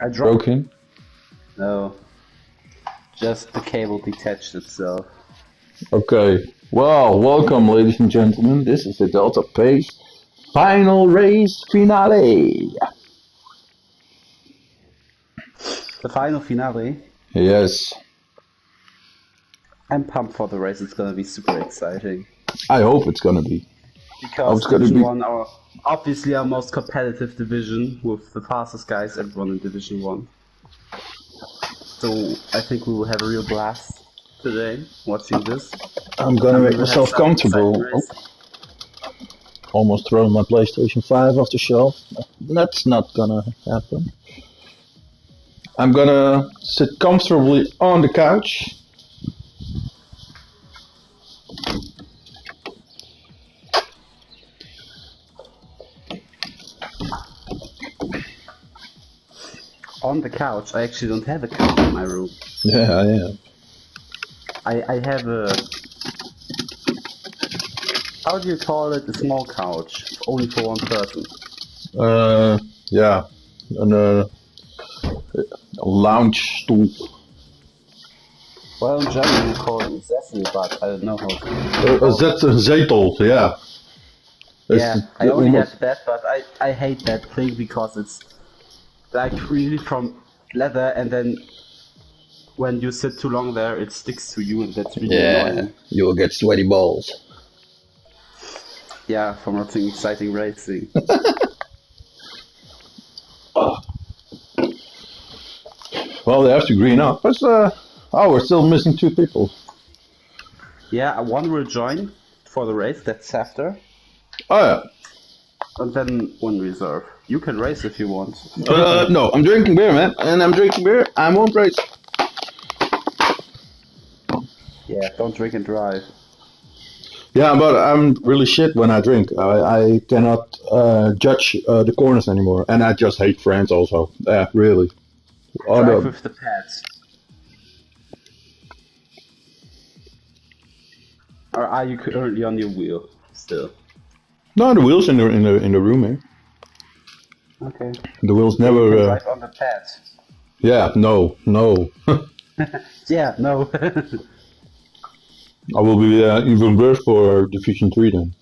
I dropped. Broken? No, just the cable detached itself. Okay. Well, welcome, ladies and gentlemen. This is the Delta Pace final race finale. The final finale. Yes, I'm pumped for the race. It's gonna be super exciting I hope it's gonna be. I hope because it's gonna Division be. One are obviously our most competitive division with the fastest guys ever run in Division One. So I think we will have a real blast today watching this, I'm gonna and we make will have myself some exciting comfortable. Oh, racing. almost thrown my PlayStation 5 off the shelf. That's not gonna happen. I'm gonna sit comfortably on the couch. On the couch. I actually don't have a couch in my room. Yeah, I am. I have a, how do you call it? A small couch, only for one person. Yeah. And a lounge stool. Well, in German we call it a Sessel, but I don't know how to A call it. zetel, yeah. It's Yeah, I only almost. have that, but I hate that thing because it's like really from leather, and then when you sit too long there, it sticks to you, and that's really Yeah, annoying. you will get sweaty balls. Yeah, from watching exciting racing. Well, they have to green up. But, oh, we're still missing two people. Yeah, one will join for the race, that's after, Oh, and then one reserve. You can race if you want. yeah. No, I'm drinking beer, man. And I'm drinking beer. I won't race. Yeah, don't drink and drive. Yeah, but I'm really shit when I drink. I cannot judge the corners anymore. And I just hate France also. Yeah, really. Oh, Drive no. with the pads. Or are you currently on your wheel still? No, the wheels in the room, eh? Okay. The wheels Yeah, you never. can drive on the pads. Yeah, no, no. Yeah, no. I will be even worse for Division 3 then.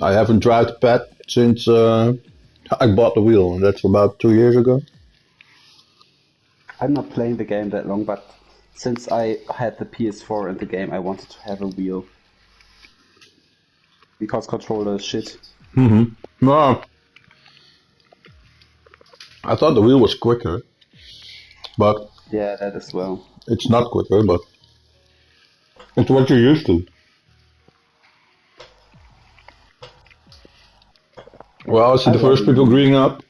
I haven't tried the pad since I bought the wheel, and that's about 2 years ago. I'm not playing the game that long, but since I had the PS4 in the game, I wanted to have a wheel. Because controller is shit. No, I thought the wheel was quicker, but Yeah, that as well. it's not quicker, but it's what you're used to. Well, I see I the love first a people wheel. greening up.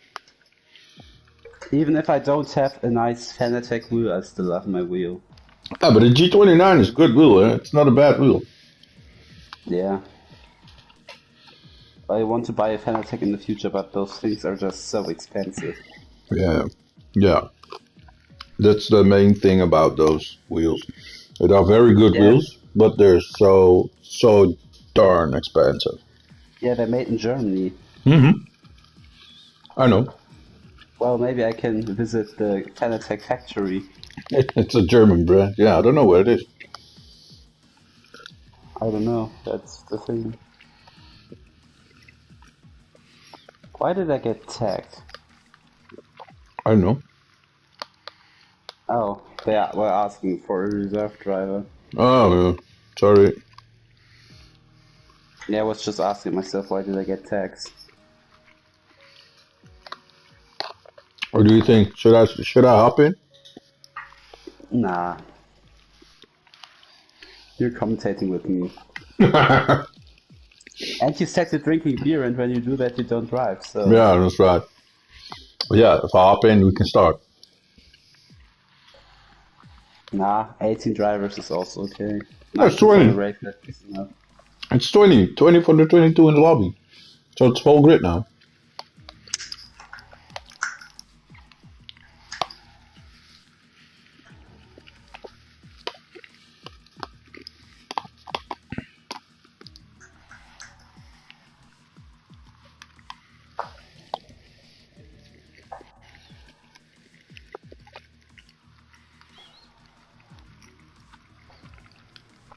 Even if I don't have a nice Fanatec wheel, I still love my wheel. Yeah, but the G29 is a good wheel, eh? It's not a bad wheel. Yeah. I want to buy a Fanatec in the future, but those things are just so expensive. Yeah, yeah. That's the main thing about those wheels. They are very good Yeah, wheels, but they're so darn expensive. yeah, they're made in Germany. hmm I know. Well, maybe I can visit the Fanatec factory. It's a German brand. Yeah, I don't know where it is. I don't know, that's the thing. Why did I get tagged? I don't know. Oh, they were asking for a reserve driver. Oh, yeah. Sorry. Yeah, I was just asking myself, why did I get tags? Or do you think should I hop in? Nah, you're commentating with me. Yeah, And you said you're drinking beer, and when you do that, you don't drive, so. that's right. But yeah, if I hop in, we can start. Nah, 18 drivers is also okay. No, it's 19 for the 20. race, that's enough. It's 20. 20 for the 22 in the lobby. So it's full grid now.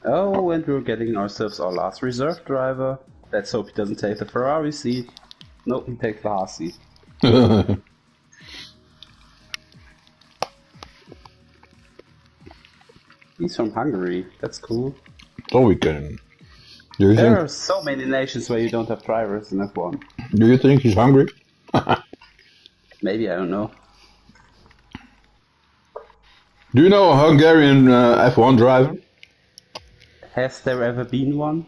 Oh, and we're getting ourselves our last reserve driver. Let's hope he doesn't take the Ferrari seat. Nope, he takes the Haas seat. He's from Hungary. That's cool. So we can. There are so many nations where you don't have drivers in F1. Do you think he's hungry? Maybe, I don't know. Do you know a Hungarian F1 driver? Has there ever been one?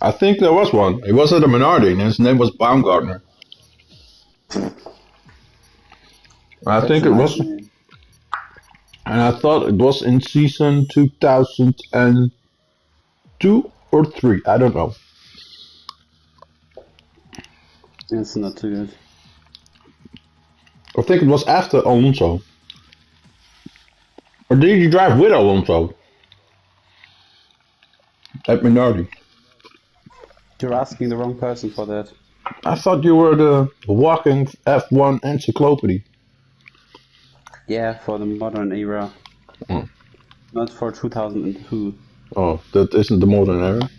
I think there was one. He was at a Minardi and his name was Baumgartner. I think it was. Name. And I thought it was in season 2002 or 3. I don't know. It's not too good. I think it was after Alonso. Or did you drive with Alonso? At Minardi. You're asking the wrong person for that. I thought you were the walking F1 encyclopedia. Yeah, for the modern era. Oh. Not for 2002. Oh, that isn't the modern era?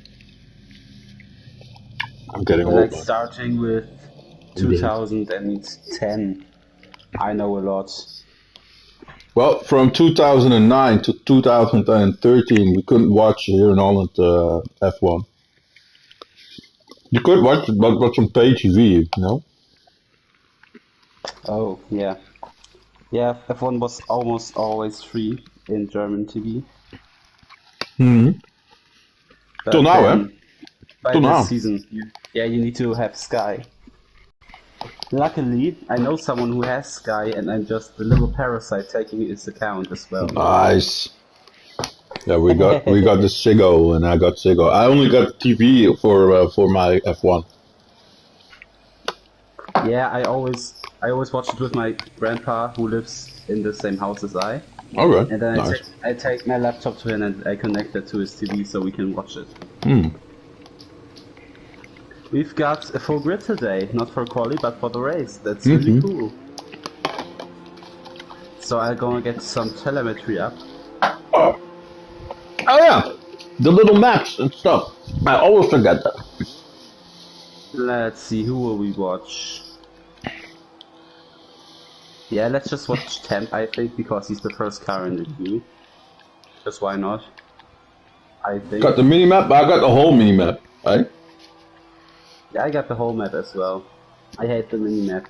I'm getting old. Like starting with 2010. I know a lot. Well, from 2009 to 2013, we couldn't watch here in Holland F1. You could watch it, but on pay TV, you know? Oh, yeah. Yeah, F1 was almost always free in German TV. Till now, eh? By Till this now. season, you need to have Sky. Luckily, I know someone who has Sky, and I'm just the little parasite taking his account as well. Nice. Yeah, we got the Sigo, and I got Sigo. I only got TV for my F1. Yeah, I always watch it with my grandpa, who lives in the same house as I. Okay. And then Nice. I take my laptop to him and I connect it to his TV so we can watch it. We've got a full grid today, not for quali but for the race. That's really cool. So I'm gonna get some telemetry up. Oh yeah, the little maps and stuff. I always forget that. Let's see, who will we watch? Yeah, let's just watch Temp, I think, because he's the first car in the queue. Just why not? I think. Got the minimap, but I got the whole minimap, right? Yeah, I got the whole map as well. I hate the mini-map.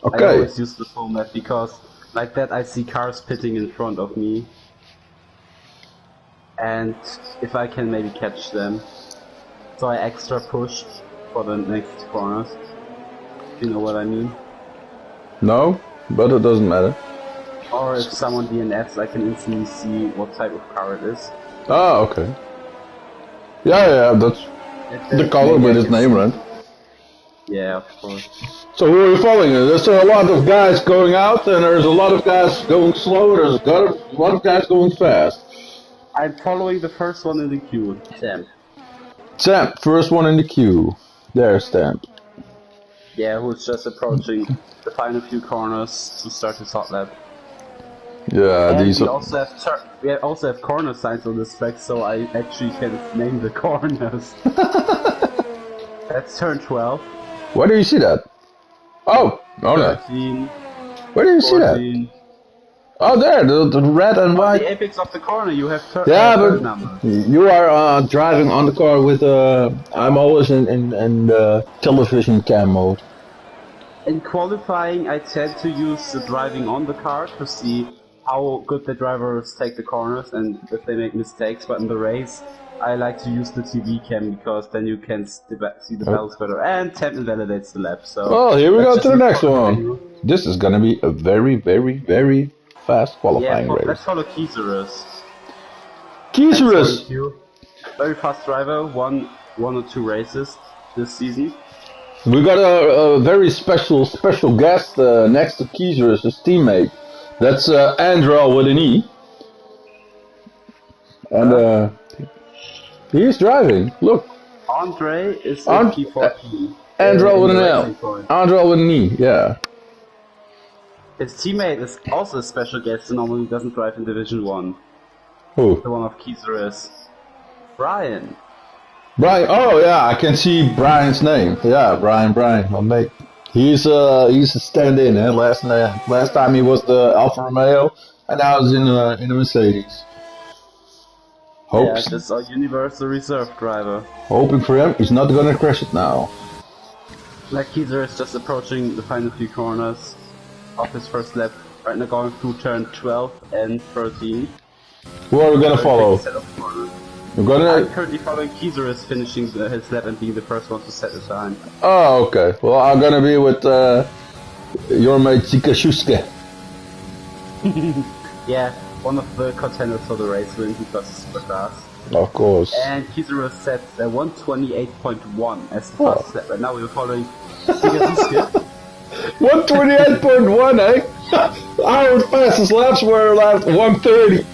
Okay. I always use the full map because like that I see cars pitting in front of me. And if I can maybe catch them. So I extra push for the next corners. You know what I mean? No, but it doesn't matter. Or if someone DNFs, I can instantly see what type of car it is. Ah, okay. Yeah, that's the color with his name, right? Yeah, of course. So who are you following? There's a lot of guys going out, and there's a lot of guys going slow, there's a lot of guys going fast. I'm following the first one in the queue, Temp. Temp, first one in the queue. There's Temp. Yeah, who's just approaching the final few corners to start his hot lap. Yeah, And these we are... also have corner signs on the spec, so I actually can name the corners. That's turn 12. Where do you see that? Oh, no. 13. Where do you 14. see that? Oh, there, the red and white. The apex of the corner, you have turn number. You are driving on the car with I'm always in television cam mode. In qualifying, I tend to use the driving on the car to see how good the drivers take the corners and if they make mistakes. But in the race, I like to use the TV cam because then you can see the bells better and Temp invalidates the lap. So. Oh, here we go to the next one. This is gonna be a very, very, very fast qualifying race. Let's follow Kieserus. Kieserus! Very fast driver, won 1 or 2 races this season. We got a very special guest next to Kieserus, his teammate. That's Andrel with an E. And he's driving. Look. Andre is in P4P. Andrel with an L. Andrel with an E, yeah. His teammate is also a special guest and normally doesn't drive in Division 1. Who? The one of Kizaris. Brian. Brian. Oh yeah, I can see Brian's name. Yeah, Brian. My mate. He's a stand-in. Last time he was the Alfa Romeo, and now he's in a Mercedes. Yeah, Hopes, just a universal reserve driver. hoping for him. He's not gonna crash it now. Like Kizer is just approaching the final few corners of his first lap. Right now going through turn 12 and 13. Who are we gonna follow? We're I'm gonna. currently following Kizer is finishing his lap and being the first one to set the time. Oh, okay. Well, I'm gonna be with your mate Chappie-chio. Yeah, one of the contenders for the race win because he's super fast. Of course. And Kizer set 128.1 as the fastest lap. Right now we're following Sigasusuke. 128.1, eh? Our fastest laps were like 130.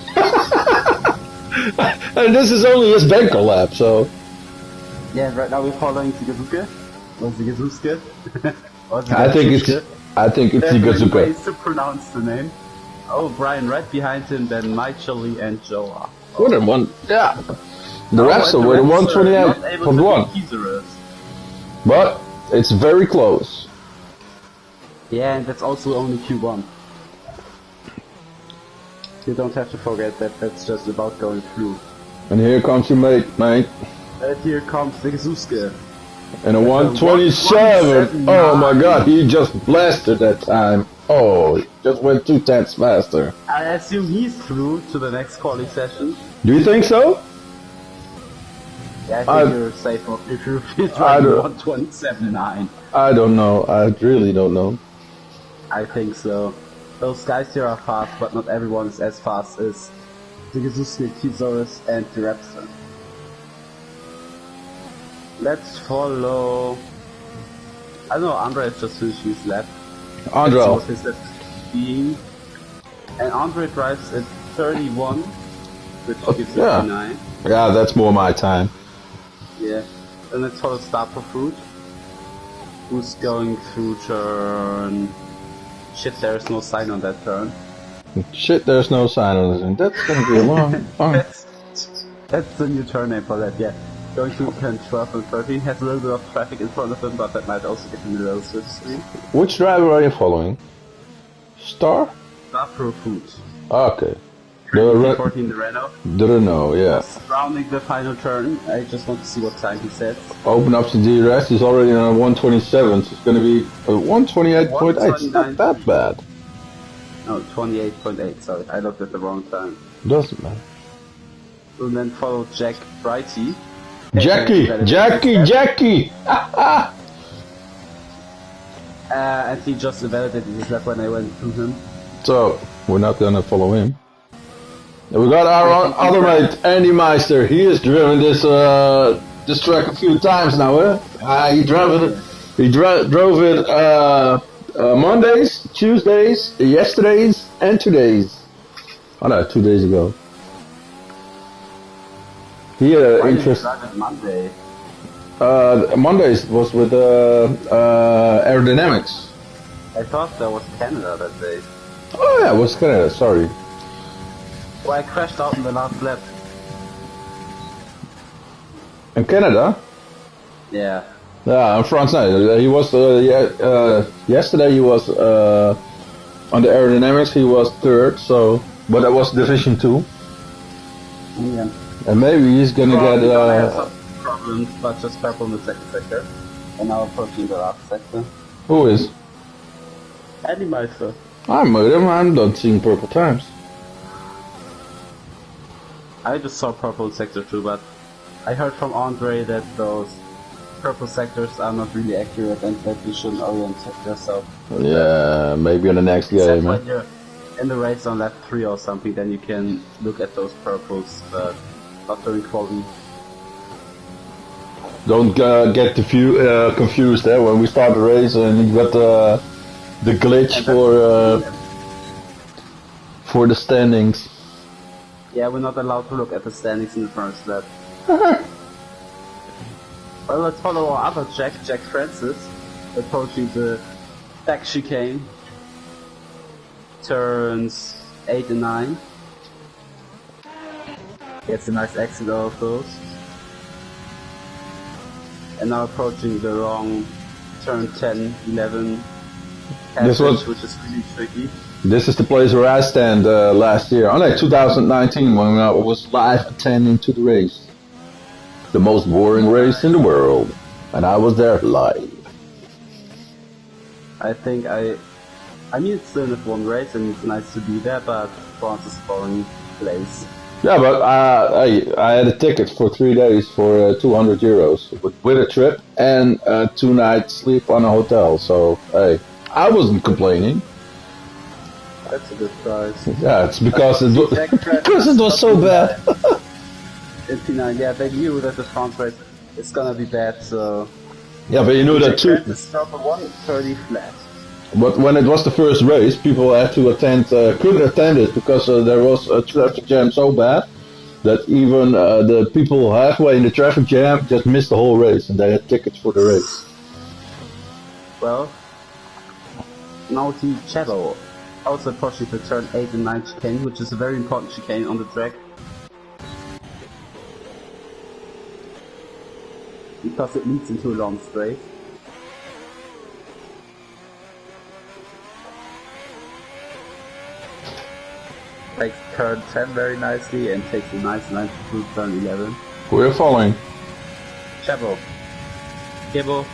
And this is only his banker lap, so. Yeah, right now we're following Sigasusuke. Or Sigasusuke. I think it's There's ways Sigasusuke. to pronounce the name. Oh, Brian right behind him, then Michaeli and Joa. More than one, yeah. The rest and were the rest are not able to 128.1. beat Kizaris. But it's very close. Yeah, and that's also only Q1. You don't have to forget that that's just about going through. And here comes your mate. And here comes Sigasusuke. And a 127. Oh my god, he just blasted that time. Oh, he just went 2/10 faster. I assume he's through to the next quality session. Do you think so? Yeah, I think you're safe if you're driving 127.9. I don't know. I really don't know. I think so. Those guys here are fast, but not everyone is as fast as Sigasusuke, Kizaris, and the Raptor. Let's follow. I don't know, Andre has just finished his lap. Andre. Let's see what his lap is being. And Andre drives at 31, which gives 59. Yeah, that's more my time. Yeah. And let's follow Star for Fruit, who's going through turn. Shit, there's no sign on that turn. Shit, there's no sign on this. That's gonna be a long. That's the new turn name for that, yeah. Going through turn 12 and 13, has a little bit of traffic in front of him, but that might also get him a little switch screen. Which driver are you following? Star? Star for Fruit. Okay. The 14, the Renault. The Renault, yeah. Rounding the final turn, I just want to see what time he sets. Open up the DRS, he's already on 127, so it's gonna be 128.8. It's not that bad. No, 28.8, sorry, I looked at the wrong time. Doesn't matter. And then follow Jack Brighty. Jackie! And he just validated his lap when I went through him. So, we're not gonna follow him. And we got our other mate, Andy Meister. He has driven this track a few times now, He drove it Mondays, Tuesdays, yesterdays, and todays. Oh no, 2 days ago. He had an interest. Monday. Mondays was with aerodynamics. I thought that was Canada that day. Oh yeah, it was Canada. Sorry. Well, I crashed out in the last lap. In Canada? Yeah. Yeah, in France. No, he was. Yesterday he was on the aerodynamics. He was third. So, but that was Division 2. Yeah. And maybe he's gonna Probably get. gonna have some problems, but just purple in the second sector. And now approaching the last sector. Who is? Andy Meister. I'm with him. I'm not seeing purple times. I just saw purple in sector 2, but I heard from Andre that those purple sectors are not really accurate and that you shouldn't orient yourself. Yeah, maybe in the next Except game. when you're in the race on lap 3 or something, then you can look at those purples, but not during quality. Don't get confused there when we start the race and you got the glitch for the standings. Yeah, we're not allowed to look at the standings in the first lap. Well, let's follow our other Jack Francis, approaching the back chicane. Turns 8 and 9. Gets a nice exit out of those. And now approaching the wrong turn 10, 11 passage, which is really tricky. This is the place where I stand last year. Oh no, 2019 when I was live attending to the race. The most boring race in the world. And I was there live. I mean it's still an F1 race and it's nice to be there, but France is a boring place. Yeah, but I had a ticket for 3 days for 200 euros with a trip and 2 nights sleep on a hotel. So, hey, I wasn't complaining. That's a good price. Yeah, it's because it was so bad. In P9, yeah, they knew that the France race is gonna be bad, so... Yeah, but you knew that too. It's not a 130 flat. But when it was the first race, people had to attend, couldn't attend it because there was a traffic jam so bad that even the people halfway in the traffic jam just missed the whole race and they had tickets for the race. Well, now the Chappie-chio also approaching the turn 8 and 9 chicane, which is a very important chicane on the track. Because it leads into a long straight. Takes turn 10 very nicely and takes a nice line through turn 11. We're following. Chappie-chio. Gibbo.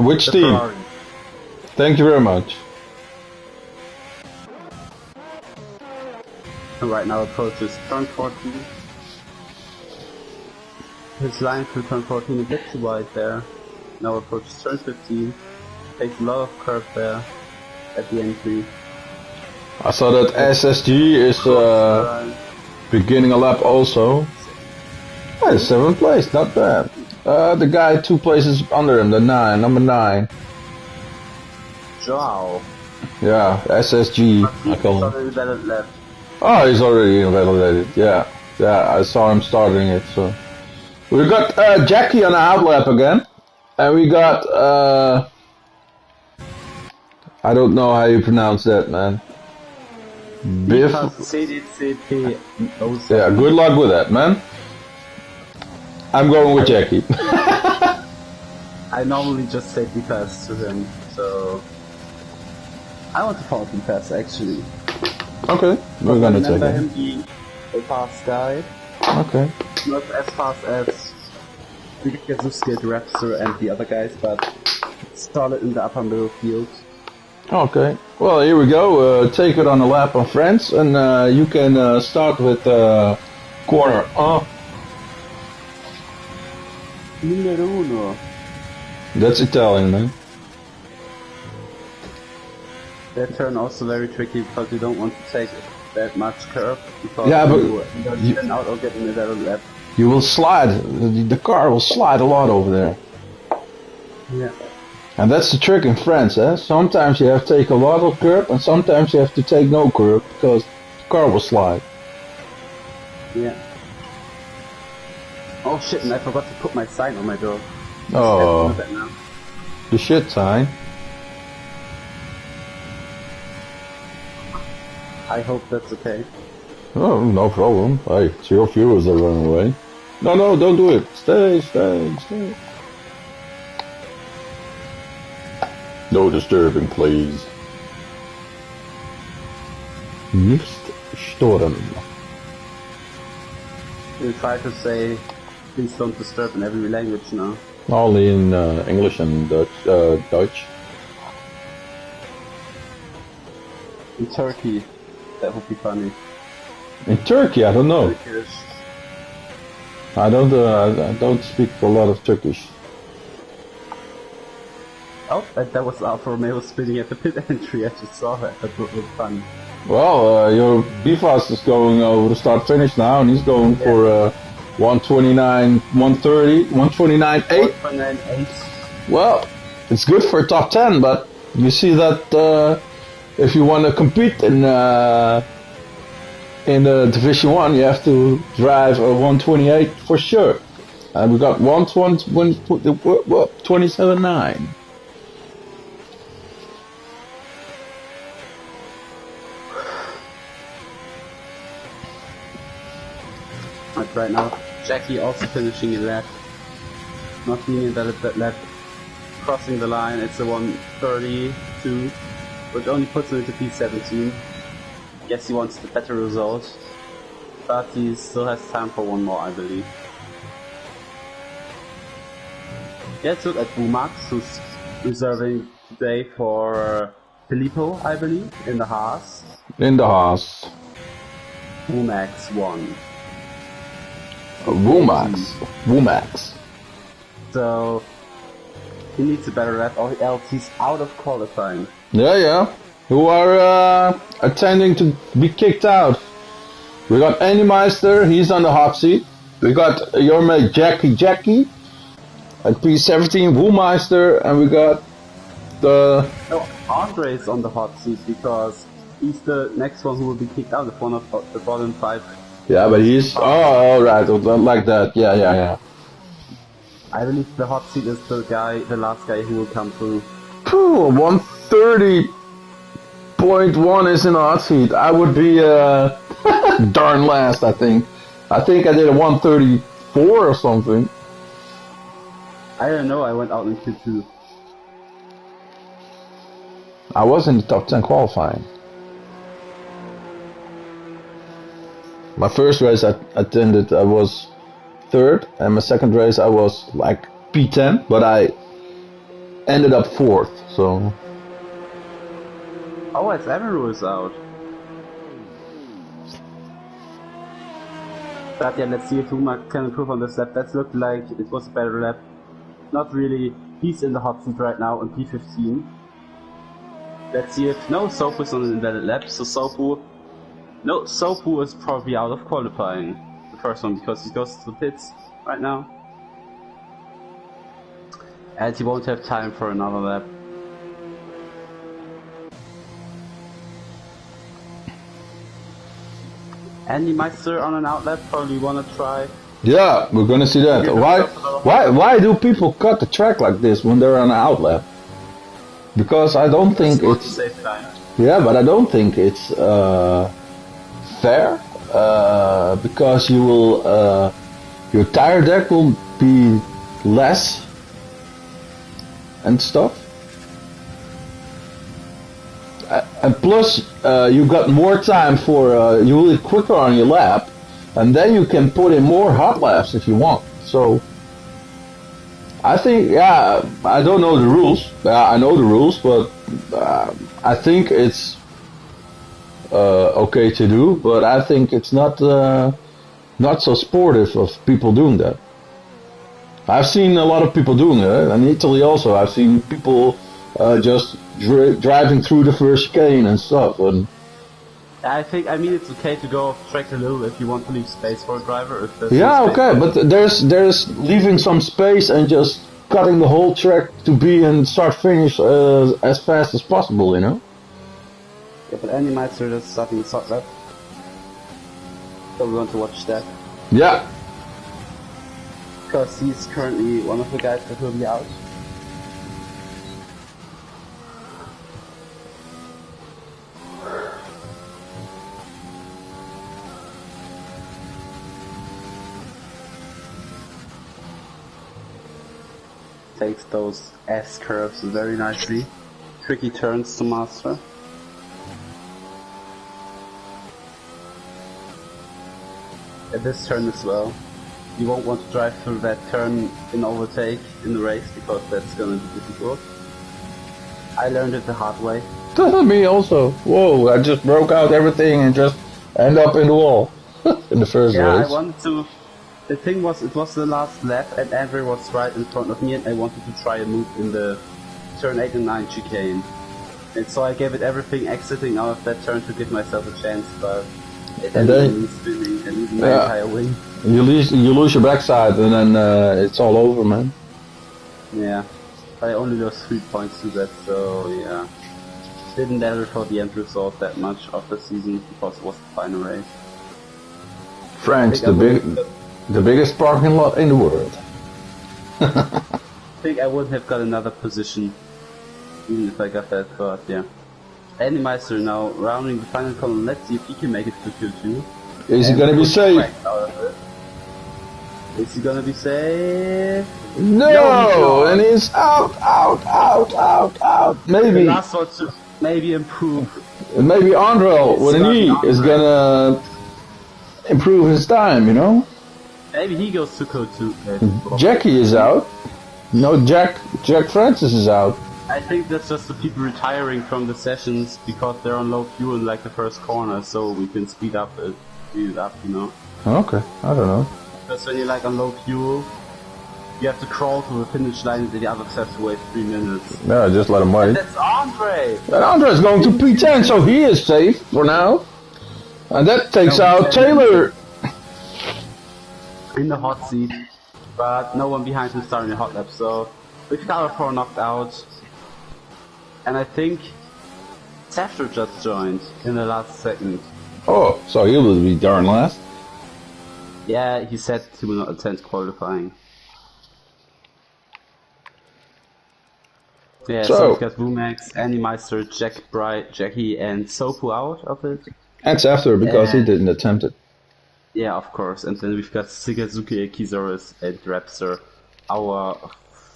Which The team? Ferrari. Thank you very much. And right now approaches turn 14. His line through turn 14 a bit too wide there. Now approaches turn 15. Takes a lot of curve there at the entry. I saw that SSG is beginning a lap also. Hey, 7th place, not bad. The guy 2 places under him, the number 9. Joao. Yeah, SSG, I call him. Oh, he's already invalidated, yeah. Yeah, I saw him starting it, so. We got Jackie on the outlap again. And we got, I don't know how you pronounce that, man. Biff. Yeah, good luck with that, man. I'm going with Jackie. I normally just say D-Pass to him, so... I want to follow D-Pass, actually. Okay, we're gonna take remember it. him being a fast guy. Okay. Not as fast as the Gazuski, the Raptor, and the other guys, but solid in the upper middle field. Okay. Well, here we go. Take it on a lap on France, and you can start with corner. Numero uno. That's Italian, man. That turn also very tricky because you don't want to take that much curve because Yeah, but you spin out or get in a better lap. you will slide. The car will slide a lot over there. Yeah. And that's the trick in France, eh? Sometimes you have to take a lot of curb, and sometimes you have to take no curb because the car will slide. Yeah. Oh shit, and I forgot to put my sign on my door. Oh, the shit sign. I hope that's okay. Oh, no problem. Hey, it's your viewers that run away. No, don't do it. Stay. No disturbing, please. Nicht stören. You try to say, please don't disturb in every language now. Only in English and Dutch. In Turkey, that would be funny. In Turkey, I don't know. Turkish. I don't speak a lot of Turkish. Oh, that was Alfa Romeo spinning at the pit entry. I just saw that. That would look funny. Well, your BFAS is going over the start finish now, and he's going for 129, 130, 129.8. 129.8. Well, it's good for top 10, but you see that if you want to compete in the Division 1, you have to drive a 128 for sure. And we got 27.9. right now. Jackie also finishing a lap. Not being in that lap. Crossing the line, it's a 1:32, which only puts him into P17. Yes, he wants the better result, but he still has time for one more, I believe. Yeah, let's look at Bumax, who's reserving today for Filippo, I believe, in the Haas. In the Haas. Bumax won. Womax. So he needs a better lap, or else he's out of qualifying. Yeah. Who are attending to be kicked out. We got Andy Meister, he's on the hot seat. We got your mate Jackie at P17, Woolmeister, and we got the... No, Andre's on the hot seat because he's the next one who will be kicked out of one of the bottom 5. Yeah, but he's... Oh, right, like that. Yeah. I believe the hot seat is the last guy who will come through. 130.1 is in the hot seat. I would be darn last, I think. I think I did a 134 or something. I don't know, I went out in Q2. I was in the top 10 qualifying. My first race I attended, I was 3rd, and my second race I was like P10, but I ended up 4th, so... Oh, it's Emeru is out. But yeah, let's see if Uma can improve on this lap. That looked like it was a better lap. Not really. He's in the hot seat right now on P15. Let's see if... No, Sopu is on an invalid lap, so Sopu... No, Sopu is probably out of qualifying. The first one, because he goes to the pits right now. And he won't have time for another lap. Andy Meister on an outlap, probably wanna try. Yeah, we're gonna see that. Why do people cut the track like this when they're on an outlap? Because I don't think it's... Save time. Yeah, but I don't think it's fair. Because you will... your tire deck will be less and stuff. And plus, you got more time for... you will be quicker on your lap. And then you can put in more hot laps if you want. So... I think, yeah, I don't know the rules. I know the rules, but I think it's okay to do. But I think it's not so sportive of people doing that. I've seen a lot of people doing it, and in Italy also. I've seen people just driving through the first chicane and stuff. And I mean, it's okay to go off track a little if you want to leave space for a driver. If there's yeah, no okay, but there's leaving some space and just cutting the whole track to be in start-finish as fast as possible, you know? Yeah, but Andy Meister just starting the hot lap. So we want to watch that. Yeah. Because he's currently one of the guys that will be out. Takes those S curves very nicely. Tricky turns to master. At this turn as well. You won't want to drive through that turn in overtake in the race because that's gonna be difficult. I learned it the hard way. Me also. Whoa, I just broke out everything and just end up in the wall in the first race. Yeah, I wanted to... The thing was, it was the last lap and Andrew was right in front of me and I wanted to try a move in the turn 8 and 9 chicane. And so I gave it everything exiting out of that turn to give myself a chance, but it ended up spinning and losing my entire wing. You lose your backside and then it's all over, man. Yeah, I only lost 3 points to that, so yeah. Didn't matter for the end result that much of the season because it was the final race. France, the biggest parking lot in the world. I think I would have got another position even if I got that, but yeah. Andy Meister now rounding the final column. Let's see if he can make it to Q2. Is he gonna be safe? Is he gonna be safe? No, he's No, and not. he's out. The Maybe, last one to maybe improve. maybe Andrel It's with an gonna be E is Andre. gonna improve his time, you know? Maybe he goes to code 2. Jackie is out. No, Jack Francis is out. I think that's just the people retiring from the sessions because they're on low fuel in like the first corner, so we can speed it up, you know. Okay, I don't know. Because when you're like on low fuel, you have to crawl to the finish line and the others have to wait 3 minutes. Yeah, just let him wait. And that's Andre! And Andre's going to P10, so he is safe for now. And that takes out Taylor. In the hot seat, but no one behind him starting the hot lap, so we've got 4 knocked out. And I think Safter just joined in the last second. Oh, so he will be darn last. Yeah, he said he will not attend qualifying. Yeah, so we've got Vumax, Animeister, Jack Bright, Jackie, and Sopu out of it. And Safter, because he didn't attempt it. Yeah, of course. And then we've got Sigazuki, Kizaurus, and Rapster, our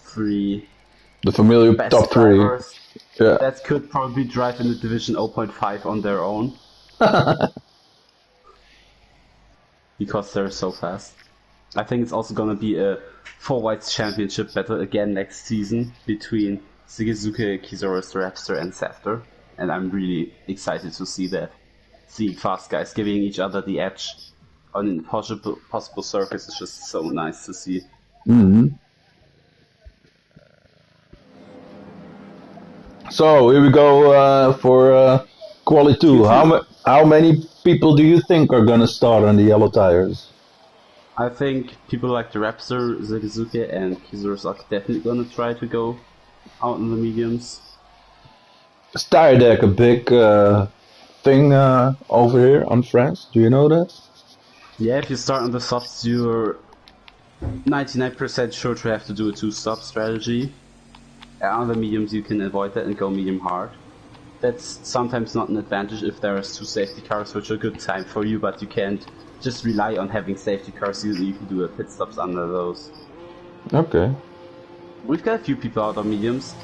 3 the familiar best top 3. drivers. Yeah. That could probably drive in the Division 0.5 on their own. Because they're so fast. I think it's also gonna be a 4 whites championship battle again next season between Sigazuki, Kizaurus, Rapster, and Safter. And I'm really excited to see that. See fast guys giving each other the edge on possible circuits is just so nice to see. So here we go for quali 2. How many people do you think are gonna start on the yellow tires? I think people like the Raptor, Sigazuki, and Kizaurus are definitely gonna try to go out in the mediums. Is tire deck a big thing over here on France? Do you know that? Yeah, if you start on the softs, you're 99% sure to have to do a 2-stop strategy. On the mediums, you can avoid that and go medium hard. That's sometimes not an advantage if there is 2 safety cars, which are a good time for you, but you can't just rely on having safety cars. You can do a pit stops under those. Okay. We've got a few people out on mediums.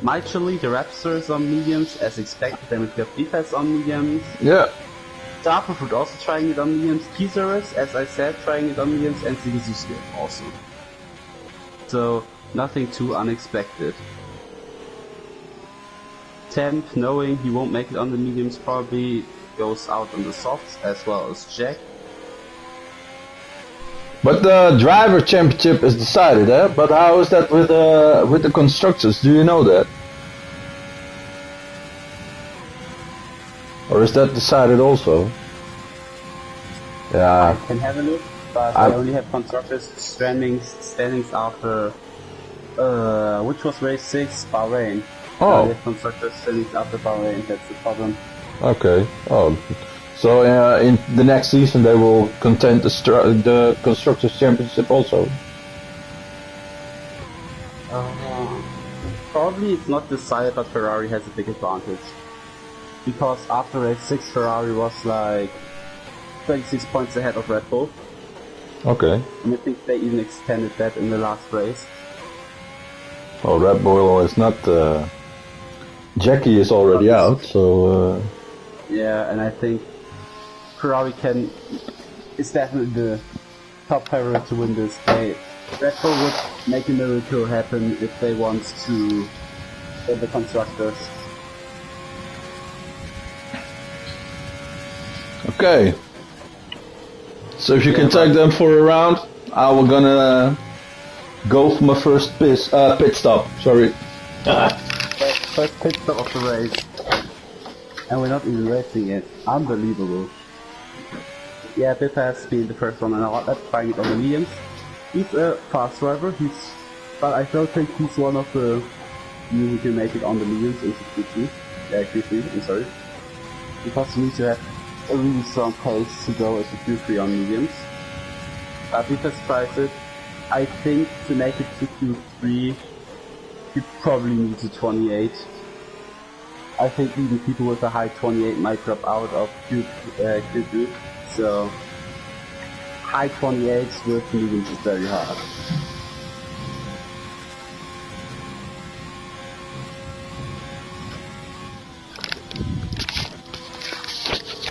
Michely, the Raptor is on mediums, as expected. Then we've got Bifas on mediums. Yeah. Starproof also trying it on mediums. Kizaurus, as I said, trying it on mediums, and Sigazuki also. So, nothing too unexpected. Temp, knowing he won't make it on the mediums, probably goes out on the softs, as well as Jack. But the driver championship is decided, eh? But how is that with the constructors? Do you know that? Or is that decided also? Yeah. I can have a look, but I only have constructors standings after, which was race 6, Bahrain. Oh. I have constructors standings after Bahrain, that's the problem. Okay. Oh. So in the next season they will contend the constructors championship also. Probably it's not decided, but Ferrari has a big advantage. Because after race 6, Ferrari was like 26 points ahead of Red Bull. Okay. And I think they even extended that in the last race. Oh, Red Bull is not... Jackie is already out, so... Yeah, and I think Ferrari is definitely the top favorite to win this. Red Bull would make a miracle happen if they want to get the constructors. Okay. So if you can take them for a round, I will gonna go for my first pit stop. Sorry. First pit stop of the race. And we're not even racing it. Unbelievable. Yeah, Bifas being the first one on our lap, trying it on the mediums. He's a fast driver, but I don't think he's one of the who can make it on the mediums into Q2. Q3, I'm sorry. Because you need to have a really strong pace to go into Q3 on mediums. But Bifas tries it. I think to make it to Q3, you probably need a 28. I think even people with a high 28 might drop out of Q2, so high 28s with mediums is very hard.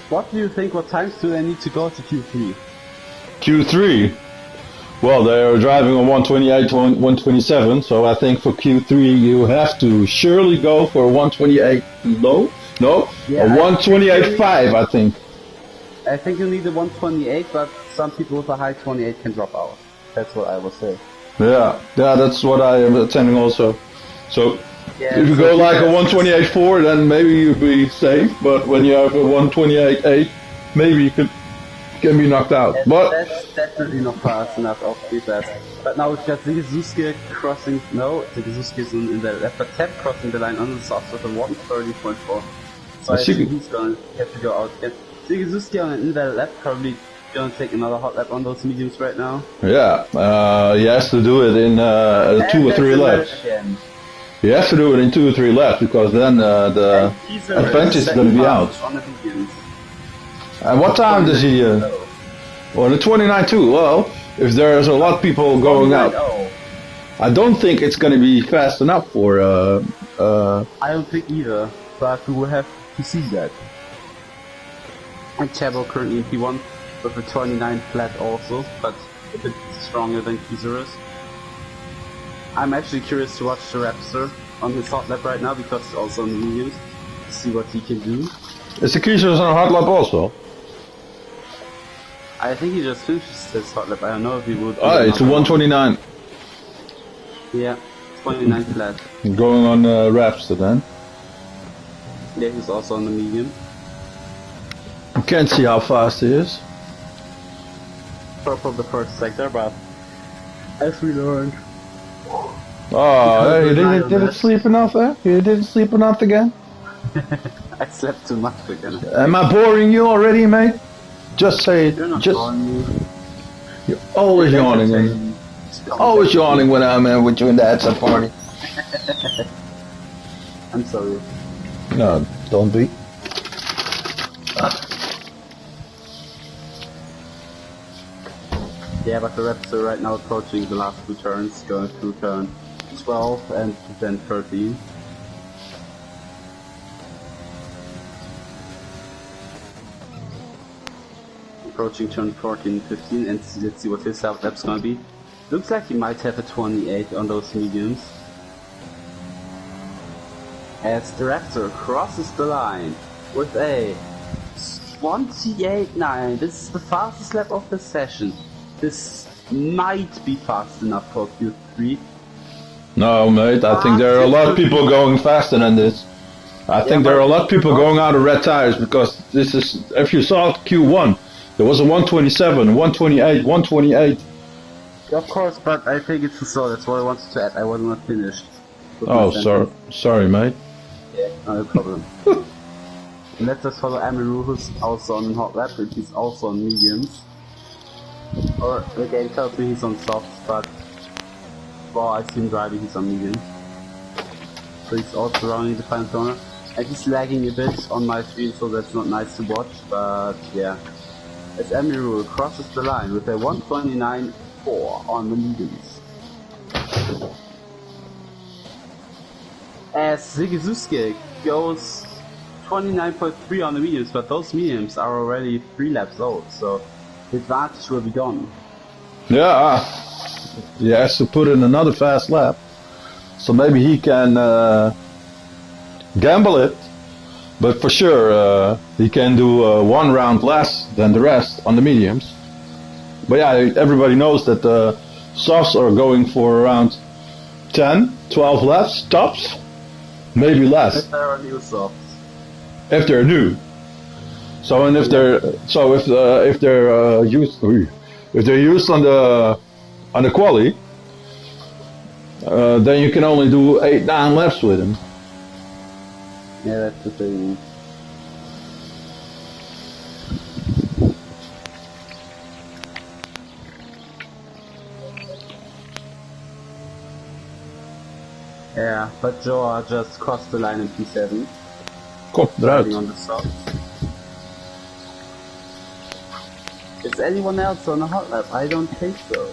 What do you think? What times do they need to go to Q3? Q3. Well, they are driving on 128, 127, so I think for Q3 you have to surely go for 128 low. No, Yeah, a 128.5, I think. I think you need a 128, but some people with a high 28 can drop out. That's what I will say. Yeah, that's what I am attending also. So Yeah, if you go like a 128.4, then maybe you'll be safe. But when you have a 128.8, maybe you can be knocked out. But that's definitely not fast enough, I'll be that. But now we've got Zigezuski crossing. No, Zigezuski is in the left, but Ted crossing the line on the soft with a 130.4. So I think he's going to have to go out again. Zigezuski on an invalid lap, probably going to take another hot lap on those mediums right now. Yeah, he has to do it in 2 or 3 laps. He has to do it in 2 or 3 laps because then the advantage is going to be out. On the mediums. And what time does he? Well, the 29.2. Well, if there's a lot of people going out, I don't think it's going to be fast enough for. I don't think either, but we will have to see that. And Chabo currently in P1 with a 29 flat also, but a bit stronger than Kizer is. I'm actually curious to watch the Raptor on his hot lap right now because it's also on the mediums to see what he can do. Is the Kizer on a hot lap also? I think he just finished his hot lap. I don't know if he would. Oh, it's a 129. Yeah, 29 flat. Going on Raptor then. Yeah, he's also on the medium. You can't see how fast he is. Purple the first sector, but as we learned. Oh, hey, you didn't sleep enough, eh? You didn't sleep enough again? I slept too much again. Am I boring you already, mate? Just say it. You're not just boring me. You're always yawning. Always yawning when I'm with you in the headset party. I'm sorry. No, don't be. Yeah, but the Raptor right now approaching the last 2 turns, going through turn 12 and then 13. Approaching turn 14 and 15, and let's see what his self lap's gonna be. Looks like he might have a 28 on those mediums. As the Raptor crosses the line with a 28.9. This is the fastest lap of the session. This might be fast enough for Q3. No, mate, I think there are a lot of people going faster than this. I think there are a lot of people going out of red tires because this is, if you saw Q1, there was a 127, 128, 128. Of course, but I think it's too slow, that's what I wanted to add. I was not finished. Oh, sorry, mate. Yeah, no problem. Let's just follow Amiru, who's also on hot lap, and he's also on mediums. Or the game tells me he's on softs, but while I see him driving, he's on mediums. So he's also rounding the final corner. And he's lagging a bit on my screen, so that's not nice to watch, but yeah. As Amiru crosses the line with a 129.4 on the mediums. As Zigezuski goes 29.3 on the mediums, but those mediums are already 3 laps old, so the advantage will be gone. Yeah, he has to put in another fast lap, so maybe he can gamble it, but for sure he can do 1 round less than the rest on the mediums. But yeah, everybody knows that the softs are going for around 10, 12 laps tops, maybe less. If there are new softs. If they're new. So and if they're used on the quali, then you can only do 8, 9 laps with them. Yeah, that's the thing. Yeah, but Joa just crossed the line in P7. Kom, eruit. On the soft. Is anyone else on a hot lap? I don't think so.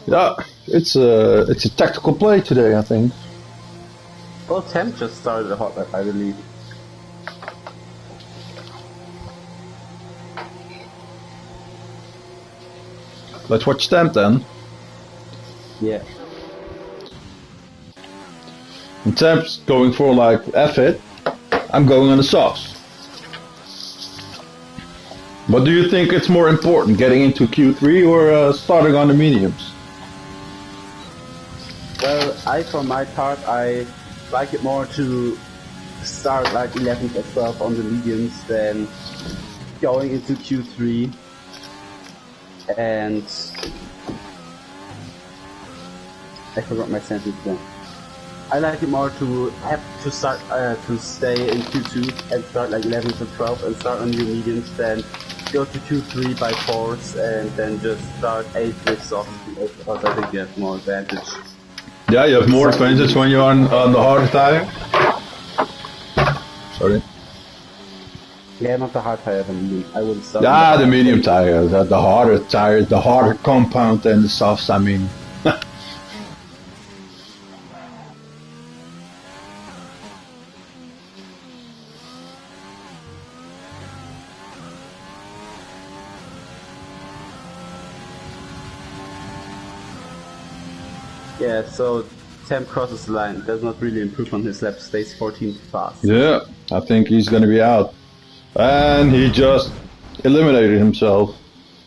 Yeah, it's a tactical play today, I think. Well, Temp just started a hot lap, I believe. Let's watch Temp then. Yeah. And Temp's going for like F it. I'm going on the softs. But do you think it's more important, getting into Q3 or starting on the mediums? Well, for my part, I like it more to start like 11th or 12th on the mediums than going into Q3 and I forgot my sentence then. I like it more to have to start to stay in Q2 and start like 11th or 12th and start on your mediums than go to Q3 by force and then just start 8th with soft because I think you have more advantage. Yeah, you have more advantage when you're on the harder tire. Sorry. Yeah, not the hard tire, the medium. I would start. Yeah, the medium tire. The harder tire, the harder compound than the softs, I mean. Yeah, so Temp crosses the line, does not really improve on his lap, stays 14th fast. Yeah, I think he's going to be out. And he just eliminated himself.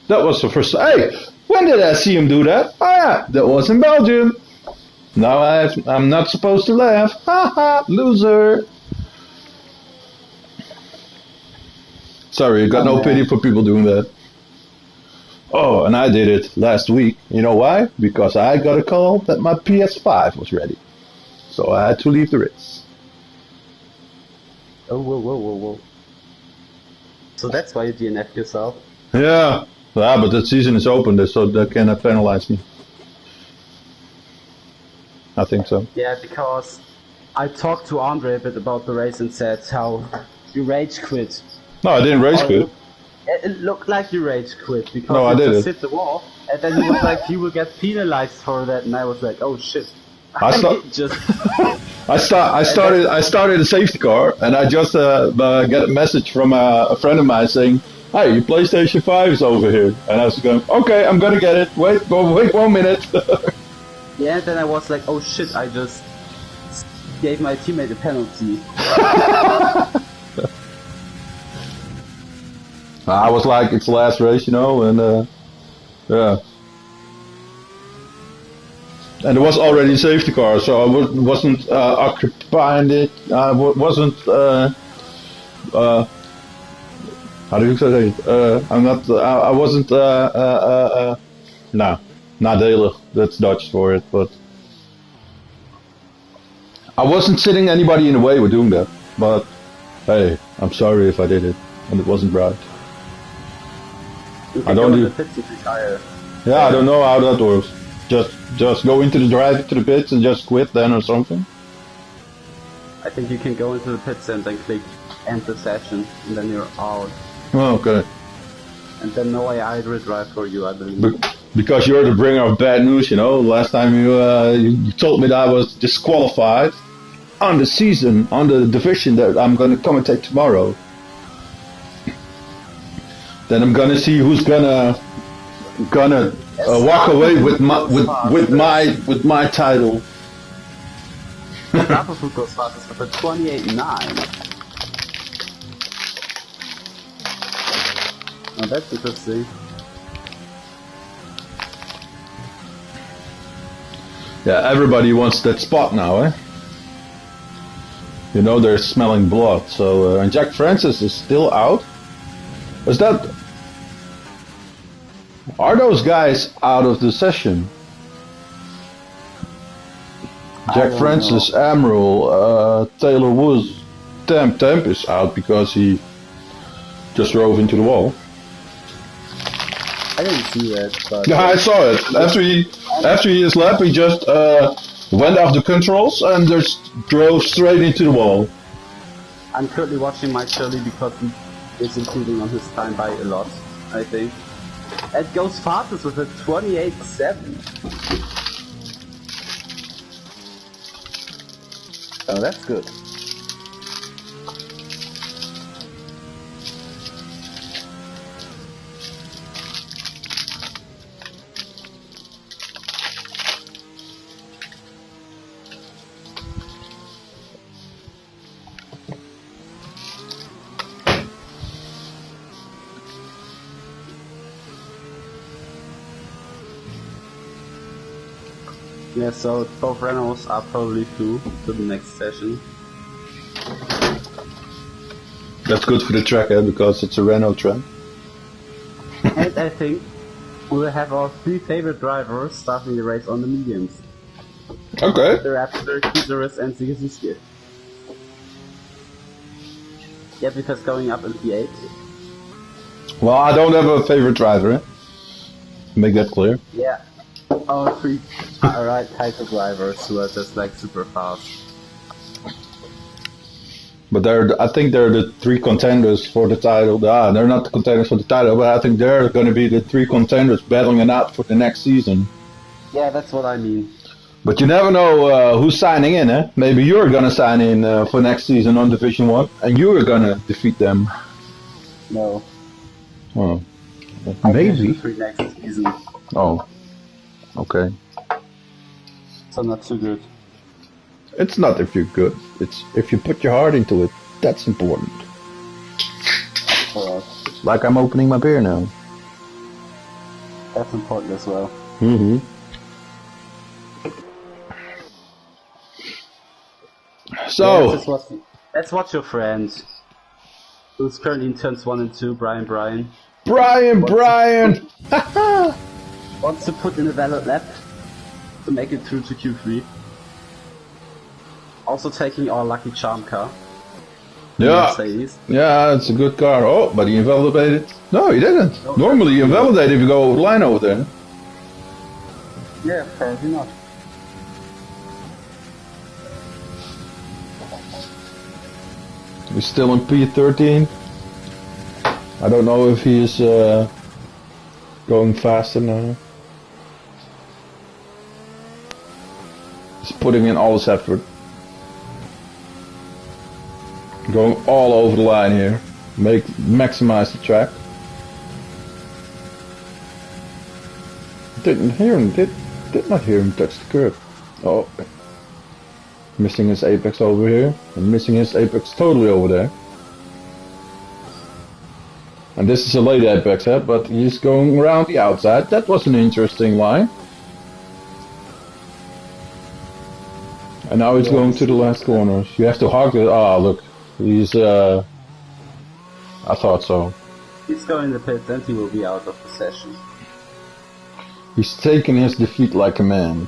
That was the first. Hey, when did I see him do that? Oh yeah, that was in Belgium. Now I'm not supposed to laugh. Haha, loser. Sorry, got no pity for people doing that. Oh, and I did it last week. You know why? Because I got a call that my PS5 was ready. So I had to leave the race. Oh, whoa. So that's why you DNF'd yourself? Yeah, but the season is open, so they cannot penalize me. I think so. Yeah, because I talked to Andre a bit about the race and said how you rage quit. No, I didn't rage quit. It looked like you rage quit because no, you just hit the wall, and then he was like, "You will get penalized for that," and I was like, "Oh shit!" I started a safety car, and I just get a message from a friend of mine saying, "Hey, your PlayStation 5 is over here," and I was going, "Okay, I'm gonna get it. Wait 1 minute." Yeah, then I was like, "Oh shit!" I just gave my teammate a penalty. I was like, it's the last race, and yeah. And there was already a safety car, so I wasn't occupying it. I wasn't. How do you say it? I'm not. I wasn't. No, nadelig. That's Dutch for it, but I wasn't sitting anybody in the way with doing that. But hey, I'm sorry if I did it, and it wasn't right. I don't do. Yeah, I don't know how that works. Just go into the drive to the pits and just quit then or something. I think you can go into the pits and then click end the session, and then you're out. Oh, okay. And then no AI drive for you, I believe. Because you're the bringer of bad news, Last time you told me that I was disqualified on the season, on the division that I'm going to commentate tomorrow. Then I'm gonna see who's gonna walk away with my title. Food goes fastest for 28.9. Oh, that's interesting. Yeah, everybody wants that spot now, eh? They're smelling blood. So and Jack Francis is still out. Are those guys out of the session? Jack Francis, Amaral, Taylor Woods, Temp is out because he just drove into the wall. I didn't see that, but yeah, I saw it. After his lap, he just went off the controls and just drove straight into the wall. I'm currently watching Mike Shirley because he is improving on his time by a lot. I think. It goes fastest with a 28.7. Oh, that's good. Yeah, so both Renaults are probably through to the next session. That's good for the track, because it's a Renault track. And I think we'll have our 3 favorite drivers starting the race on the mediums. Okay. The Raptor, Kizaris, and Sigasusuke. Yeah, because going up in P8. Well, I don't have a favorite driver. Make that clear. Yeah. Our 3 right types of drivers who are just like super fast. But I think they're the 3 contenders for the title. They're not the contenders for the title, but I think they're going to be the 3 contenders battling it out for the next season. Yeah, that's what I mean. But you never know who's signing in, eh? Maybe you're going to sign in for next season on Division 1, and you're going to defeat them. No. Oh. Maybe. For next season. Oh. Okay. So not too good. It's not if you're good. It's if you put your heart into it. That's important. For us. Like I'm opening my beer now. That's important as well. Mm-hmm. So yeah, let's watch your friend, who's currently in turns 1 and 2, Brian. Brian! Wants to put in a valid lap to make it through to Q3. Also taking our lucky charm car. Yeah. Mercedes. Yeah, it's a good car. Oh, but he invalidated. No, he didn't. No, Normally you invalidate if you go over the line over there. Yeah, apparently not. We're still in P13. I don't know if he is going faster now. He's putting in all his effort. Going all over the line here. Maximize the track. Did not hear him touch the curb. Oh. Missing his apex over here. And missing his apex totally over there. And this is a late apex, but he's going around the outside. That was an interesting line. And now he's going to the last corners. You have to hug it. Ah, look. He's, I thought so. He's going to the pits and he will be out of the session. He's taking his defeat like a man.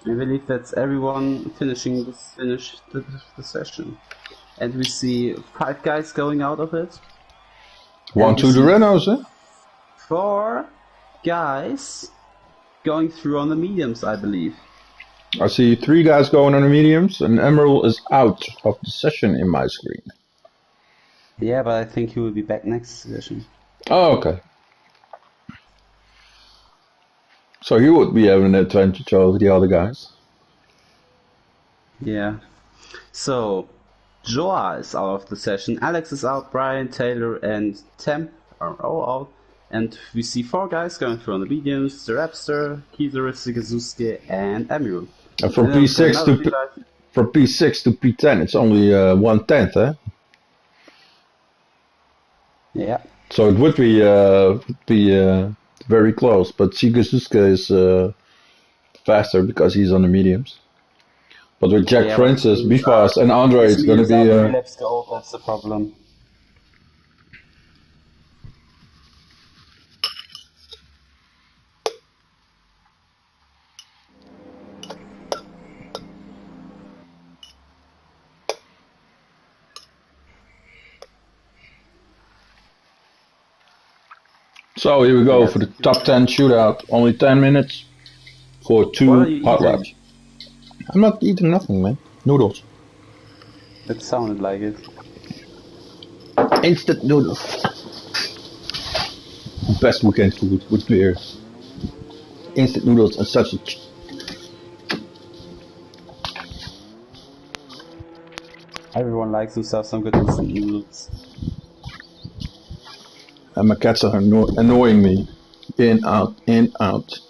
I believe that's everyone finishing the session. And we see 5 guys going out of it. 1 to the Renaults, eh? 4 guys going through on the mediums, I believe. I see 3 guys going on the mediums, and Emerald is out of the session in my screen. Yeah, but I think he will be back next session. Oh, okay. So he would be having an advantage over the other guys. Yeah. So, Joa is out of the session, Alex is out, Brian, Taylor, and Temp are all out. And we see 4 guys going through on the mediums, the Rapster, Kizaris, Sigasusuke, and Amiru. And from P6 to P10, it's only 1/10, eh? Yeah. So it would be very close, but Sigasusuke is faster because he's on the mediums. But with Jack Francis, Bifast, and Andre, it's going to be. Laps go, that's the problem. So here we go for the top 10 shootout. Only 10 minutes for 2 hot laps. I'm not eating nothing, man. Noodles. It sounded like it. Instant noodles. Best weekend food with beer. Instant noodles and sausage. Everyone likes to have some good instant noodles. And my cats are annoying me. In, out, in, out.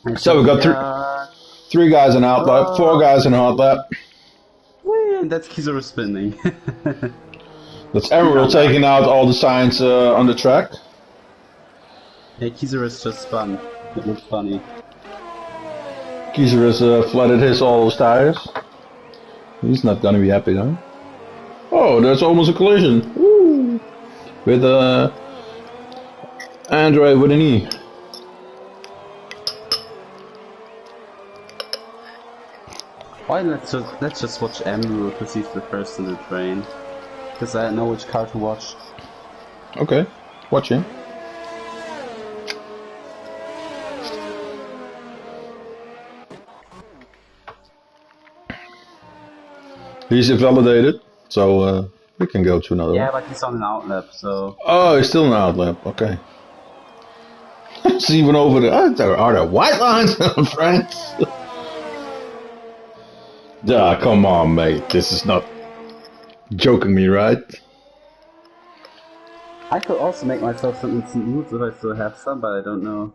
And So we got three guys in hot lap, four guys in hot lap. And that's Kizaru spinning. That's Emerald taking out all the signs on the track. Hey, Kizaru's just spun. It looks funny. Kieser has flooded all his tires. He's not gonna be happy though. Oh, that's almost a collision. Woo! With Andre with an E. Why let's just watch Emerald because he's the first in the train. Because I know which car to watch. Okay, watch him. He's invalidated, so we can go to another one. Yeah, but he's on an outlap, so... Oh, he's still an outlap, okay. It's even over the... are there white lines on France? Yeah, come on, mate. This is not joking me, right? I could also make myself some instant noodles if I still have some, but I don't know.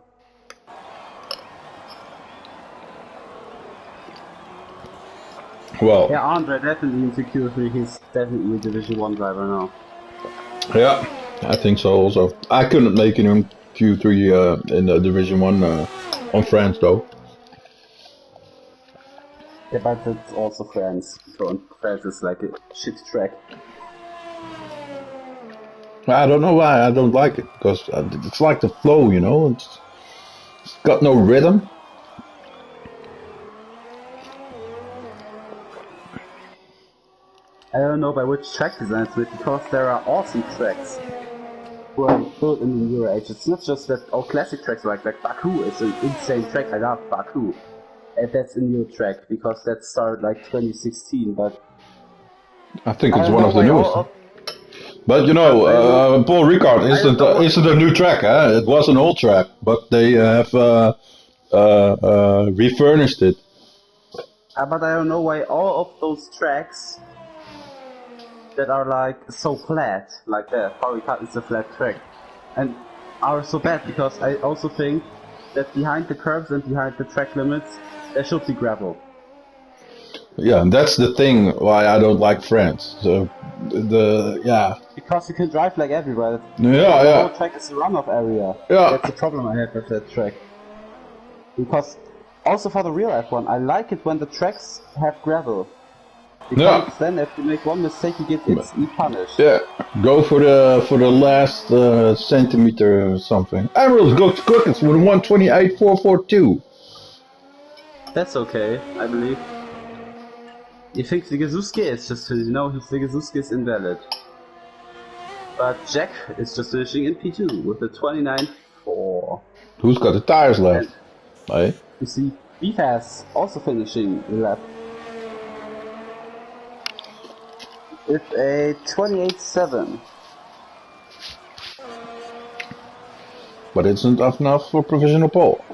Well... Yeah, Andre definitely in Q3, he's definitely a Division 1 driver now. Yeah, I think so also. I couldn't make it in Q3 in the Division 1 on France though. Yeah, but it's also France, so France is like a shit track. I don't know why I don't like it, because it's like the flow, you know, it's got no rhythm. I don't know by which track design it's with, because there are awesome tracks who are built in the newer age. It's not just that all classic tracks like Baku is an insane track, I love Baku. And that's a new track, because that started like 2016, but... I think it's one of the newest. But you know, Paul Ricard isn't a new track, huh? It was an old track, but they have refurnished it. But I don't know why all of those tracks that are like so flat, like that, Paul Ricard is a flat track, and are so bad, because I also think that behind the curves and behind the track limits, there should be gravel. Yeah, and that's the thing why I don't like France. So, Because you can drive like everywhere. The whole track is a runoff area. Yeah. That's the problem I have with that track. Because, also for the real F1, I like it when the tracks have gravel. Because then if you make one mistake, you get instantly punished. Yeah, go for the last centimeter or something. Emerald goes quickest with 128.442. That's okay, I believe. You think the Gazuski is just, the Gazuski is invalid. But Jack is just finishing in P2 with a 29.4. Who's got the tires left? Hey? You see, BFAS also finishing left. With a 28.7. But it's not enough for provisional pole.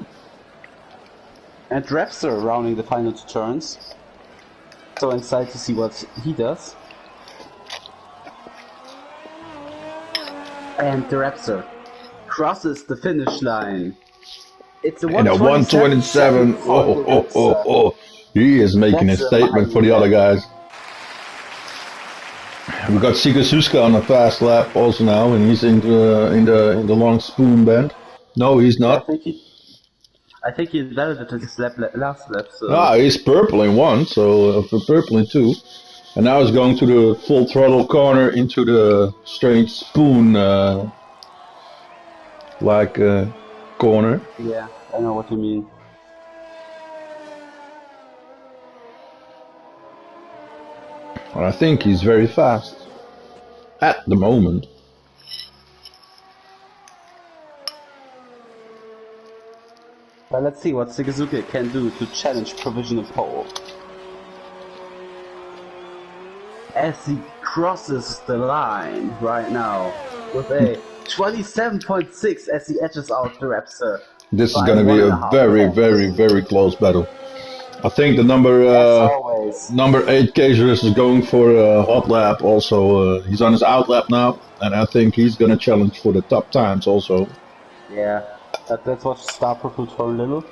And Repster rounding the final two turns. So excited to see what he does. And the Repster crosses the finish line. It's a 127. Oh. He is making a statement for the other guys. We got Sigasuska on a fast lap also now, and he's in the long spoon bend. No, he's not. I think he invalidated his last lap. So. Ah, he's purple in one, so purple in two, and now he's going to the full throttle corner into the strange spoon corner. Yeah, I know what you mean. I think he's very fast at the moment. Let's see what Sikazuki can do to challenge provisional pole. As he crosses the line right now with a 27.6 as he edges out the Raptor. This is gonna be a very, very, very close battle. I think the number 8 Caserus is going for a hot lap also. He's on his out lap now, and I think he's gonna challenge for the top times also. Yeah, let's watch Star Purple for a little,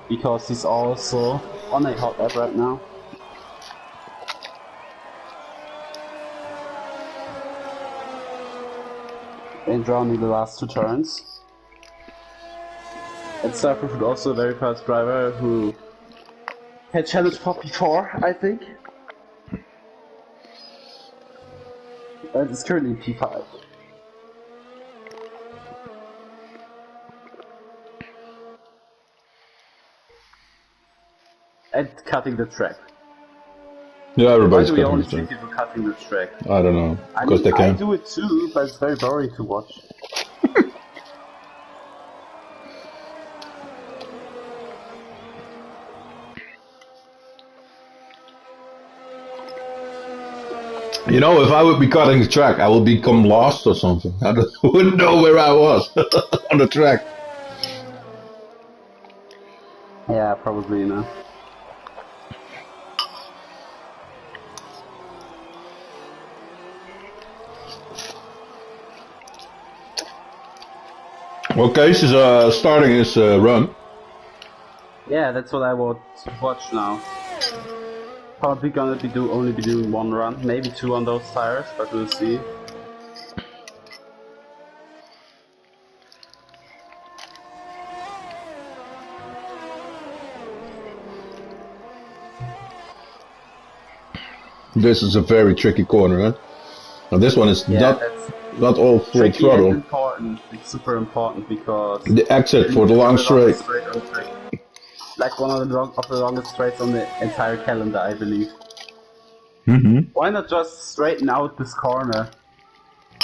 because he's also on a hot lap right now. And rounding the last 2 turns. And Star Purple also a very fast driver who had challenged Pop before, I think. And is currently P5. And cutting the track. Yeah, everybody's Why do we cutting only the see track. people cutting the track? I don't know, because they I can. do it too, but it's very boring to watch. You know, if I would be cutting the track, I would become lost or something. I wouldn't know where I was on the track. Yeah, probably, no. Well, Case is starting his run. Yeah, that's what I would watch now. Probably gonna only be doing 1 run, maybe 2 on those tires, but we'll see. This is a very tricky corner, huh? Now this one is not all full tricky throttle. and important. It's super important because the exit for the long straight. Like one of the longest straights on the entire calendar, I believe. Why not just straighten out this corner?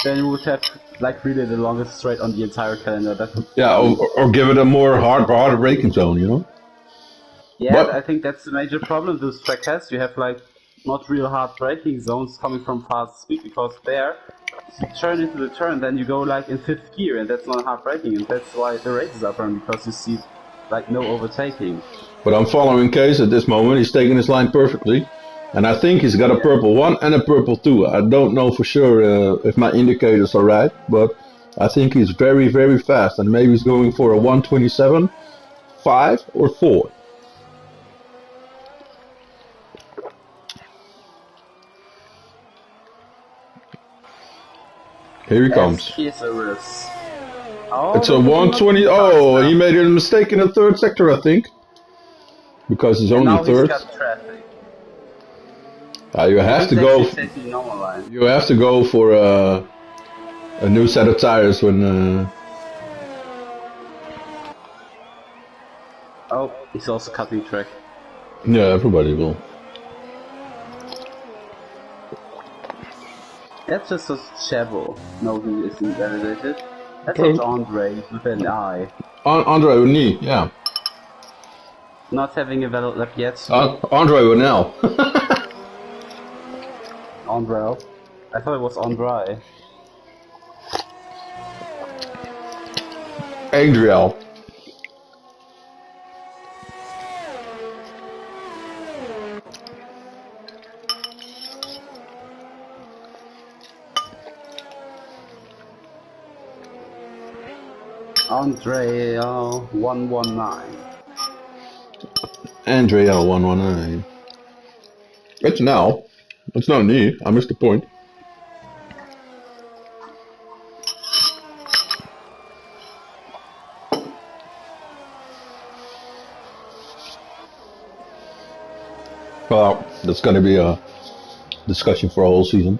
Then you would have like really the longest straight on the entire calendar. That would or give it a more harder braking zone, you know? Yeah, but I think that's the major problem this track has. You have like not real hard braking zones coming from fast speed, because there, you turn into the turn, then you go like in 5th gear, and that's not hard braking, and that's why the races are burned, because you see like no overtaking. But I'm following Case at this moment. He's taking his line perfectly, and I think he's got a purple 1 and a purple 2. I don't know for sure if my indicators are right, but I think he's very, very fast, and maybe he's going for a 127, 5 or 4. Here he comes. Oh, it's a 120. Oh, he made a mistake in the 3rd sector, I think. Because he's only 3rd. You have to go. You have to go for a new set of tires when. Oh, he's also cutting track. Yeah, everybody will. That's just a Chevo. No, he isn't validated. That's not Andre with an I. Andre with an E, yeah. Not having a valid lap yet. Andre with an L. Andre. I thought it was Andre. Adriel. Andre 119. Andre L 119. It's an L. It's not an E. I missed the point. Well, that's going to be a discussion for a whole season.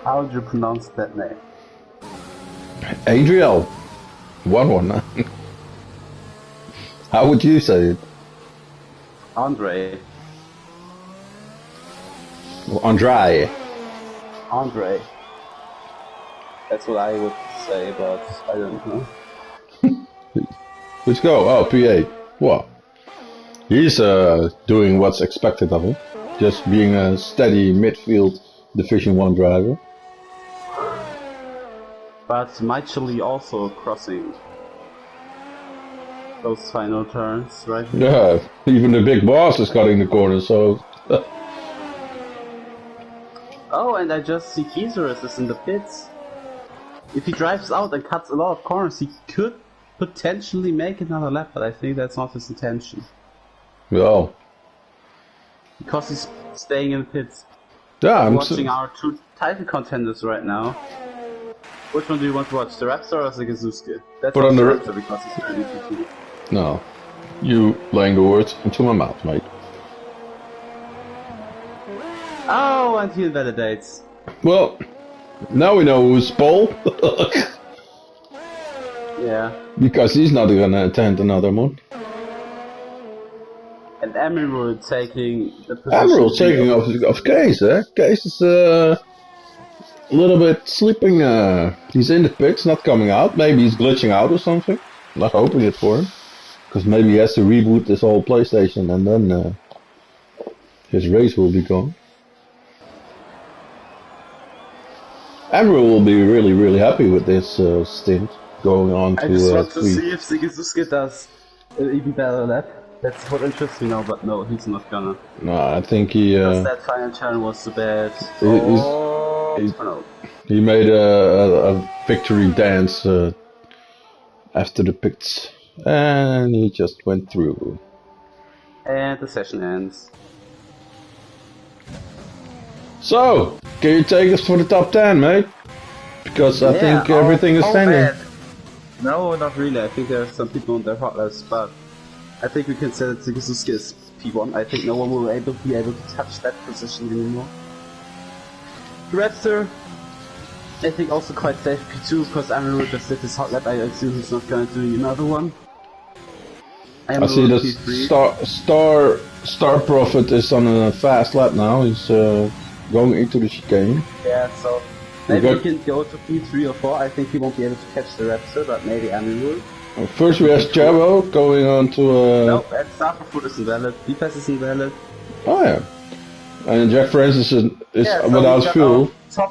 How would you pronounce that name? Adriel 119. How would you say it? Andre. Well, Andre. Andre. That's what I would say, but I don't know. Let's go. Oh, P8. Well, he's doing what's expected of him. Just being a steady midfield Division 1 driver. But Michael also crossing those final turns, right? Yeah, even the big boss is cutting the corner, so... Oh, and I just see Kizaris is in the pits. If he drives out and cuts a lot of corners, he could potentially make another lap, but I think that's not his intention. Well... Because he's staying in the pits. Yeah, I'm watching our two title contenders right now. Which one do you want to watch, the Raptor or the Gazuski? That's Put on the Raptor because he's 32. No. You laying the words into my mouth, mate. Oh, and he invalidates. Well, now we know who's Paul. Yeah. Because he's not gonna attend another one. And Emerald taking the position. Emerald taking off Case, eh? Case is a little bit sleeping. He's in the pits, not coming out. Maybe he's glitching out or something. Not hoping it for him. Because maybe he has to reboot this whole PlayStation and then his race will be gone. Emerald will be really, really happy with this stint going on to I just want to 3. see if Sigisuke does an even better lap. That's what interests me now, but no, he's not gonna. No, I think he... because that final turn was so bad. He made a victory dance after the pits. And he just went through. And the session ends. So, can you take us for the top 10, mate? Because I think everything is standing. No, not really. I think there are some people on their hot list, but I think we can say that Sigisuke is P1. I think no one will be able to touch that position anymore. Raptor, I think also quite safe P2 because Amaru just did his hot lap. I assume he's not going to do another one. I see the Star Prophet is on a fast lap now. He's going into the chicane. Yeah, so maybe he can go to P3 or 4. I think he won't be able to catch the Raptor, but maybe Amaru. First we have Chavo going on to... No, that Starter Food is invalid. Defense is invalid. Oh yeah. And Jack Francis is without fuel. So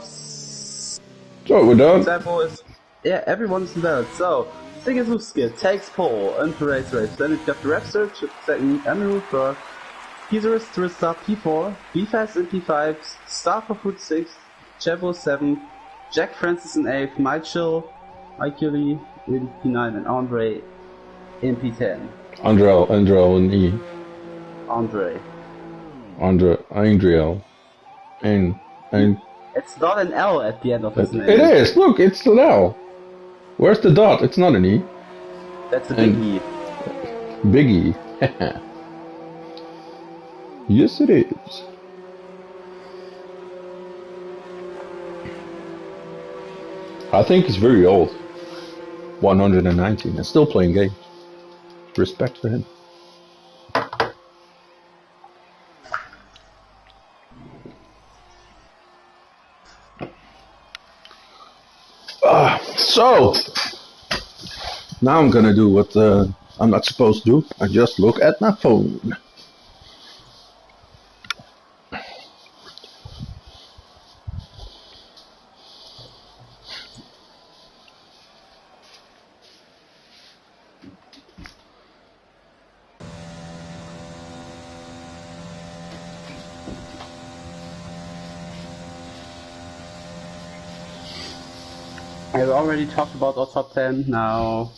we're done. Example is, everyone's invalid. So, Sigisuke takes pole into race. Then we've got the Raptor, second, Emerald first, Kizaris to restart P4, BFast in P5, Starter Food 6, Chavo 7, Jack Francis in 8th, Michael in P9, and Andre in P10. Andrel in E. Andriel. And it's not an L at the end of his name. It is, look, it's an L. Where's the dot? It's not an E. That's a big E. Big E. Yes it is. I think he's very old. 119 and still playing games. Respect for him. So now I'm gonna do what I'm not supposed to do. I just look at my phone. I've already talked about our top 10. Now,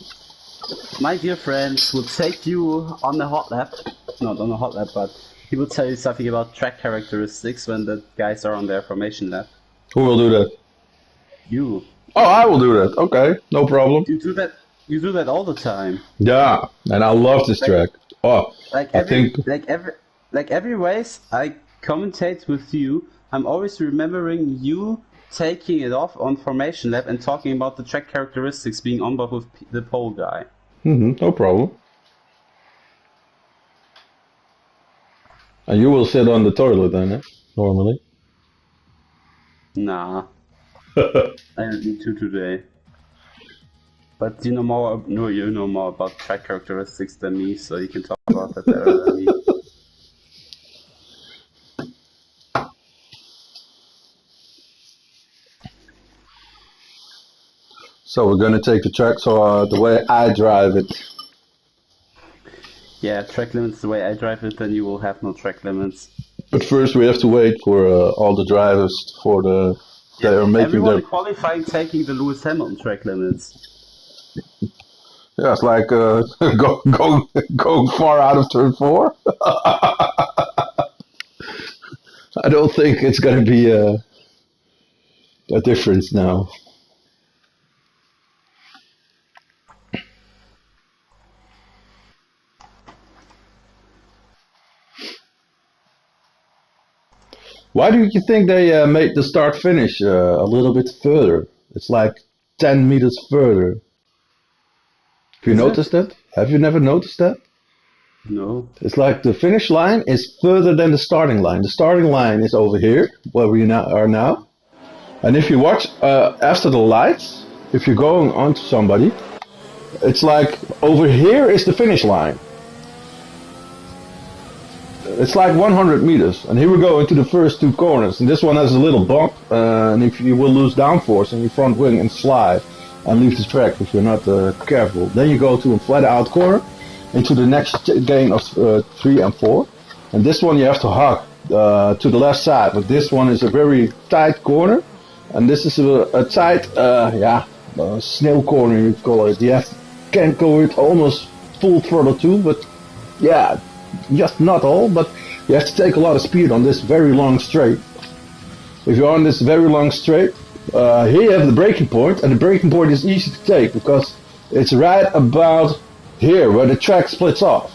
my dear friends will take you on the hot lap. Not on the hot lap, but he will tell you something about track characteristics when the guys are on their formation lap. Who will do that? You. Oh, I will do that. Okay, no problem. You do that. You do that all the time. Yeah, and I love this track. Oh, like every race I commentate with you, I'm always remembering you taking it off on formation lap and talking about the track characteristics being on board with the pole guy. No problem. And you will sit on the toilet then, eh? Normally. Nah. I don't need to today. But you know more. No, you know more about track characteristics than me, so you can talk about that better than me. So we're gonna take the track. So the way I drive it. Yeah, track limits the way I drive it, then you will have no track limits. But first we have to wait for all the drivers for the. They Yeah, are making everyone their. in qualifying taking the Lewis Hamilton track limits. Yeah, it's like going far out of turn four. I don't think it's gonna be a difference now. Why do you think they made the start finish a little bit further? It's like 10 meters further. Have you Is it? noticed that? Have you never noticed that? No. It's like the finish line is further than the starting line. The starting line is over here, where we now are now. And if you watch after the lights, if you're going onto somebody, it's like over here is the finish line. It's like 100 meters, and here we go into the first two corners. And this one has a little bump, and if you will lose downforce in your front wing and slide and leave the track if you're not careful, then you go to a flat out corner into the next gain of 3 and 4. And this one you have to hug to the left side, but this one is a very tight corner, and this is a tight, snail corner you call it. You can't go it almost full throttle too, but yeah. Just not all, but you have to take a lot of speed on this very long straight. If you're on this very long straight, here you have the braking point, and the braking point is easy to take because it's right about here where the track splits off.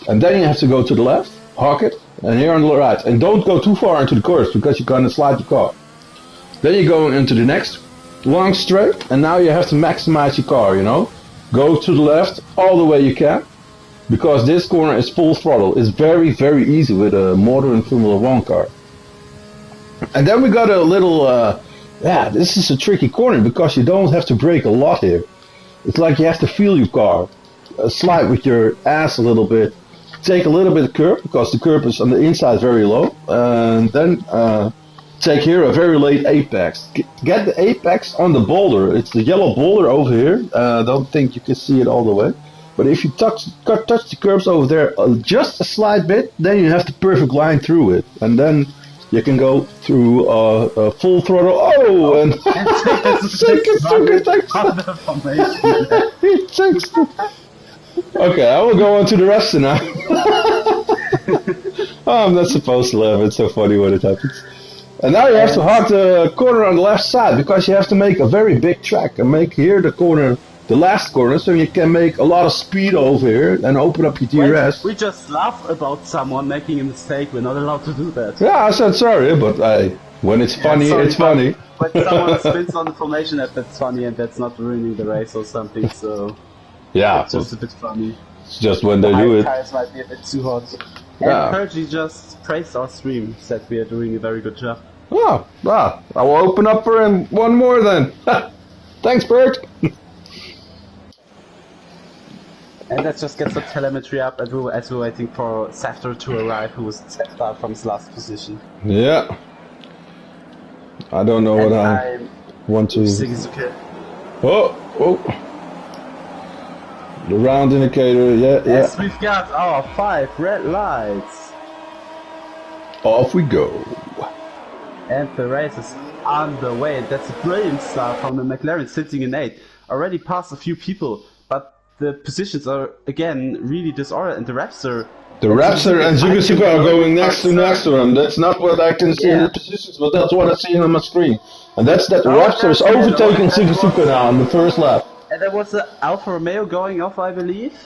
And then you have to go to the left, hawk it, and here on the right. And don't go too far into the curves because you're going to slide the car. Then you go into the next long straight, and now you have to maximize your car, you know. Go to the left all the way you can. Because this corner is full throttle. It's very, very easy with a modern Formula 1 car. And then we got a little, this is a tricky corner because you don't have to brake a lot here. It's like you have to feel your car. Slide with your ass a little bit. Take a little bit of curb because the curb is on the inside very low. And then take here a very late apex. Get the apex on the boulder. It's the yellow boulder over here. Don't think you can see it all the way. But if you touch the curves over there just a slight bit, then you have the perfect line through it. And then you can go through full throttle. Oh, and he takes it. Okay, I will go on to the rest now. Oh, I'm not supposed to laugh. It's so funny when it happens. And now you have to hug the corner on the left side because you have to make a very big track and make here the corner. The last corner, so you can make a lot of speed over here and open up your DRS. We just laugh about someone making a mistake. We're not allowed to do that. Yeah, I said sorry, but when it's funny, sorry, it's funny. When someone spins on the formation app, that's funny, and that's not ruining the race or something. So yeah, it's just a bit funny. It's just when they do it. Tires might be a bit too hot. Yeah. And Pergy just praised our stream, said we are doing a very good job. Oh, I will open up for him one more then. Thanks, Bert. And let's just get some telemetry up as we're waiting for Safter to arrive, who was set out from his last position. Yeah. I don't know what I want to... Okay. Oh! The round indicator, yeah. Yes, we've got our 5 red lights. Off we go. And the race is underway. That's a brilliant start from the McLaren, sitting in 8th. Already passed a few people, but the positions are again really disordered, and the Raptor. The Raptor and Suzuka are going next to him. That's not what I can see in the positions, but that's what I see on my screen. And that's that Raptor is overtaking Suzuka now in the first lap. And there was an Alfa Romeo going off, I believe,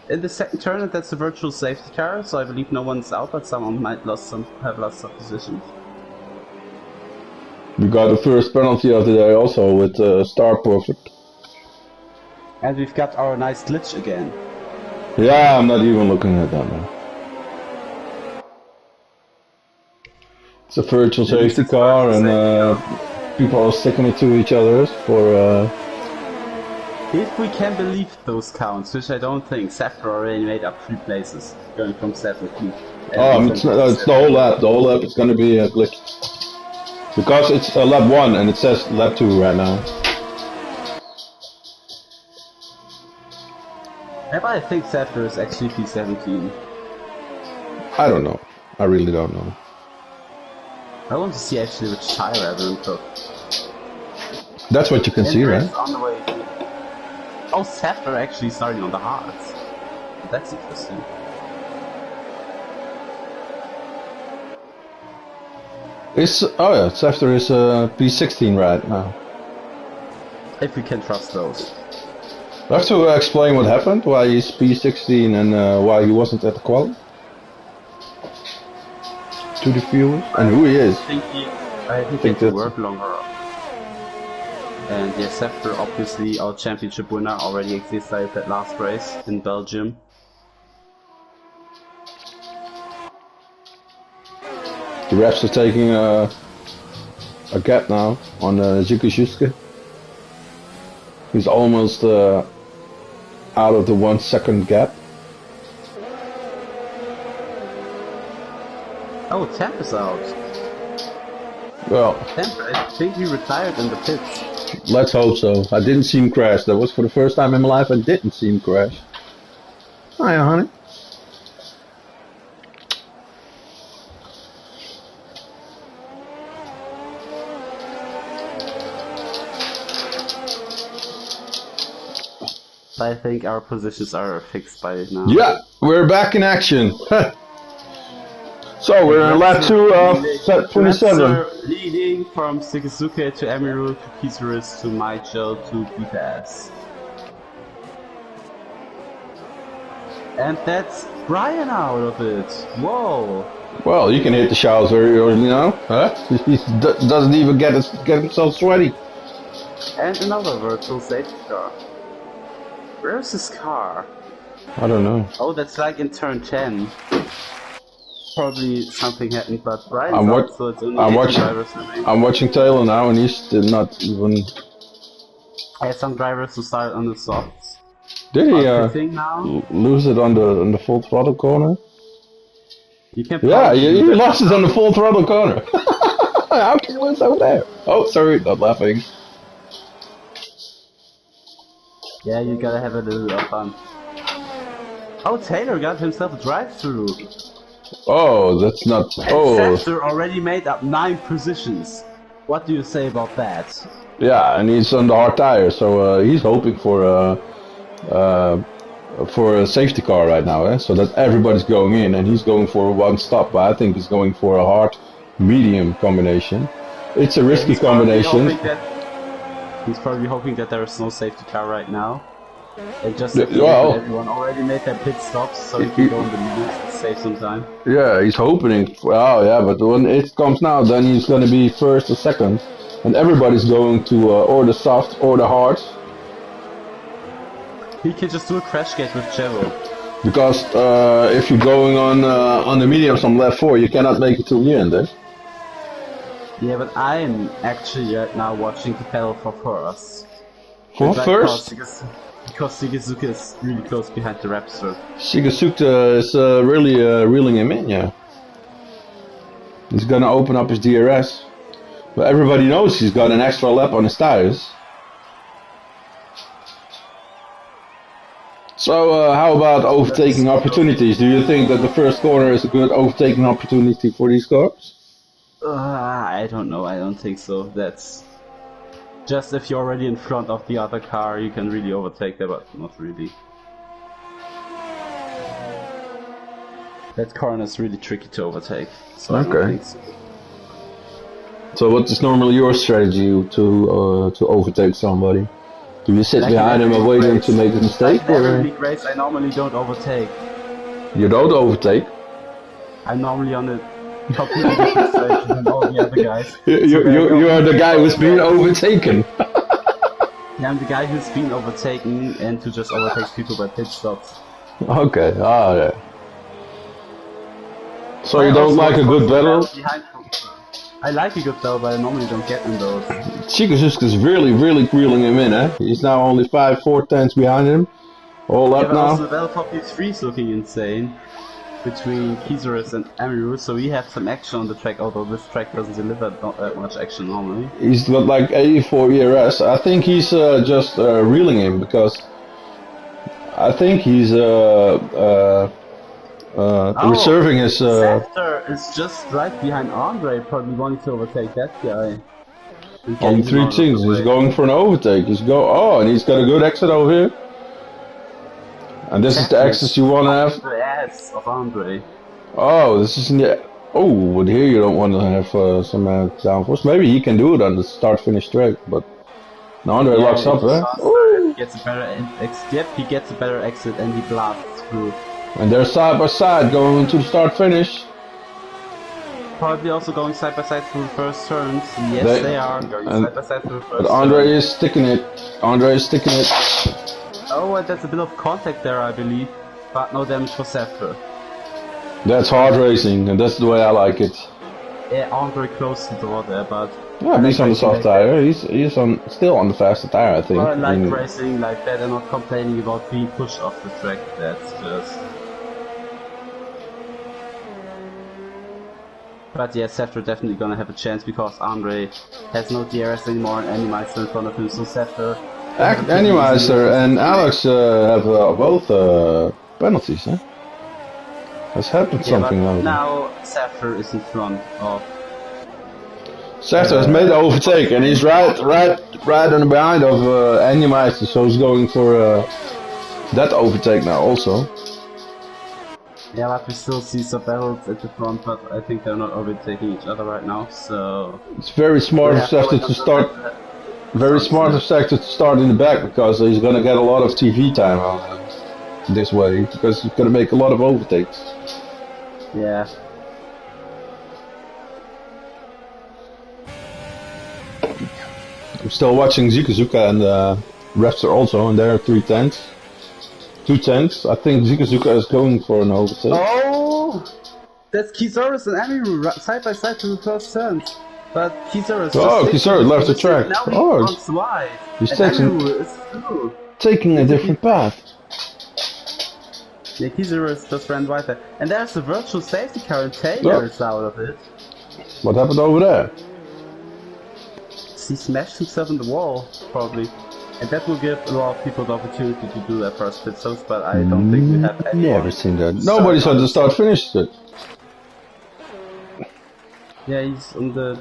in the second turn, and that's a virtual safety car. So I believe no one's out, but someone might have lost some positions. We got the first penalty of the day also with Star Perfect. And we've got our nice glitch again. Yeah, I'm not even looking at that now. It's a virtual safety car, and people are sticking it to each other for If we can believe those counts, which I don't think, Safra already made up 3 places, going from 7th. It's the whole lap. The whole lap is gonna be glitched. Because it's lap 1 and it says lap 2 right now. Yeah, but I think Safra is actually P17. I don't know. I really don't know. I want to see actually which tire everyone took. That's what you can see, right? On the way. Oh, Safra actually starting on the hards. That's interesting. Safter is P16 right now. If we can trust those. I have to explain what happened, why he's P16 and why he wasn't at the quali. To the viewers, and who he is. I think he had to work longer. And yeah, Safter, obviously our championship winner, already existed that last race in Belgium. The refs are taking a gap now on Zikushutske. He's almost out of the 1 second gap. Oh, Temp is out. Well, Temp, I think he retired in the pits. Let's hope so. I didn't see him crash. That was for the first time in my life I didn't see him crash. Hiya, honey. I think our positions are fixed by now. Yeah, we're back in action. So we're in lap 2 of set 27. Leading from Shigasuke to Emiru to Kizuris to Maicho to Bitas. And that's Brian out of it. Whoa. Well, you can hit the showers very early now, huh? He doesn't even get himself sweaty. And another virtual safety car. Where's his car? I don't know. Oh, that's like in turn 10. Probably something happened, but Brian's I'm out, so it's only I'm watching Taylor now, and he's still not even. I had some drivers who started on the softs. Did he lose it on the full throttle corner? You can he lost it on the full throttle corner. How can you lose over there? Oh, sorry, not laughing. Yeah, you gotta have a little fun. Oh, Taylor got himself a drive-through. Oh, that's not. And Safter already made up 9 positions. What do you say about that? Yeah, and he's on the hard tire, so he's hoping for a safety car right now, so that everybody's going in, and he's going for 1 stop. But I think he's going for a hard medium combination. It's a risky combination. He's probably hoping that there is no safety car right now. And just everyone already made their pit stops, so he can go in the middle and save some time. Yeah, he's hoping. Well, yeah, but when it comes now, then he's going to be first or second, and everybody's going to or the soft or the hard. He can just do a crash gate with Jevo. Because if you're going on the mediums on lap 4, you cannot make it till the end, eh? Yeah, but I'm actually right now watching the pedal for first. For first? Because Shigasuke is really close behind the Raptor. Shigasuke is really reeling him in, yeah. He's gonna open up his DRS. But everybody knows he's got an extra lap on his tires. So how about overtaking opportunities? Do you think that the first corner is a good overtaking opportunity for these cars? I don't know, I don't think so. That's just if you're already in front of the other car, you can really overtake them, but not really. That corner is really tricky to overtake, so I don't think so. So what is normally your strategy to overtake somebody? Do you sit behind him and wait him to make a mistake? Like in every big race, I normally don't overtake. You don't overtake? I'm normally on the completely different stage than all the other guys. You are the guy who's been overtaken. Yeah, I'm the guy who's been overtaken and who just overtakes people by pit stops. Okay, yeah. So you don't like a good battle? I like a good though, but I normally don't get in those. Chikuzuska is really reeling him in, eh? He's now only 5/4 behind him. All Yeah, up but also now. the Battle Top P3 is looking insane between Kizaris and Amiru, so we have some action on the track, although this track doesn't deliver not that much action normally. He's got like 84 ERS. I think he's just reeling him because I think he's reserving his. Scepter is just right behind Andre, probably wanting to overtake that guy. And On getting him three out of things, the he's way. going for an overtake. And he's got a good exit over here. And this is the Scepter exit you want to have. the ass of Andre. Oh, this is in the. Oh, but here you don't want to have some downforce. Maybe he can do it on the start-finish track, but now Andre Yeah, locks up, it's eh? faster, if he gets a better exit. Yep, he gets a better exit and he blasts through. And they're side by side going to the start-finish. Probably also going side by side through the first turns. Yes, they are going side by side through the first But Andre turns. is sticking it. Andre is sticking it. Oh, and there's a bit of contact there, I believe, but no damage for Scepter. That's hard racing, and that's the way I like it. Yeah, Andre close to the door there, but... Yeah, but he's on the soft tire. He's still on the faster tire, I think. I like racing like that and not complaining about being pushed off the track. That's just... But yeah, Scepter definitely gonna have a chance because Andre has no DRS anymore and Animeister in front of him, so Scepter... Animeister and Alex have both penalties, huh? Has happened something but now. now Scepter is in front of... Scepter has made the overtake and he's right on the behind of Animeister, so he's going for that overtake now also. Yeah, but we still see some battles at the front, but I think they're not overtaking each other right now, so... It's very smart of Scepter to start... Very smart of Scepter to start in the back because he's gonna get a lot of TV time this way, because he's gonna make a lot of overtakes. Yeah. I'm still watching Zikazuka and Raptor also, and there are 3 tenths. 2 tenths. I think Zikazuka is going for an overtake. Oh! That's Kizaris and Amiru side by side to the first turns. But Kizaris Kizaris left the track. Now he runs wide. He's taking a different path. Yeah, Kizaris just ran wide there. And there's a virtual safety car and Taylor is out of it. What happened over there? He smashed himself in the wall, probably. And that will give a lot of people the opportunity to do their first pit stops, but I don't think we have any. Never seen that. Nobody saw the start finish it. Yeah, he's on the...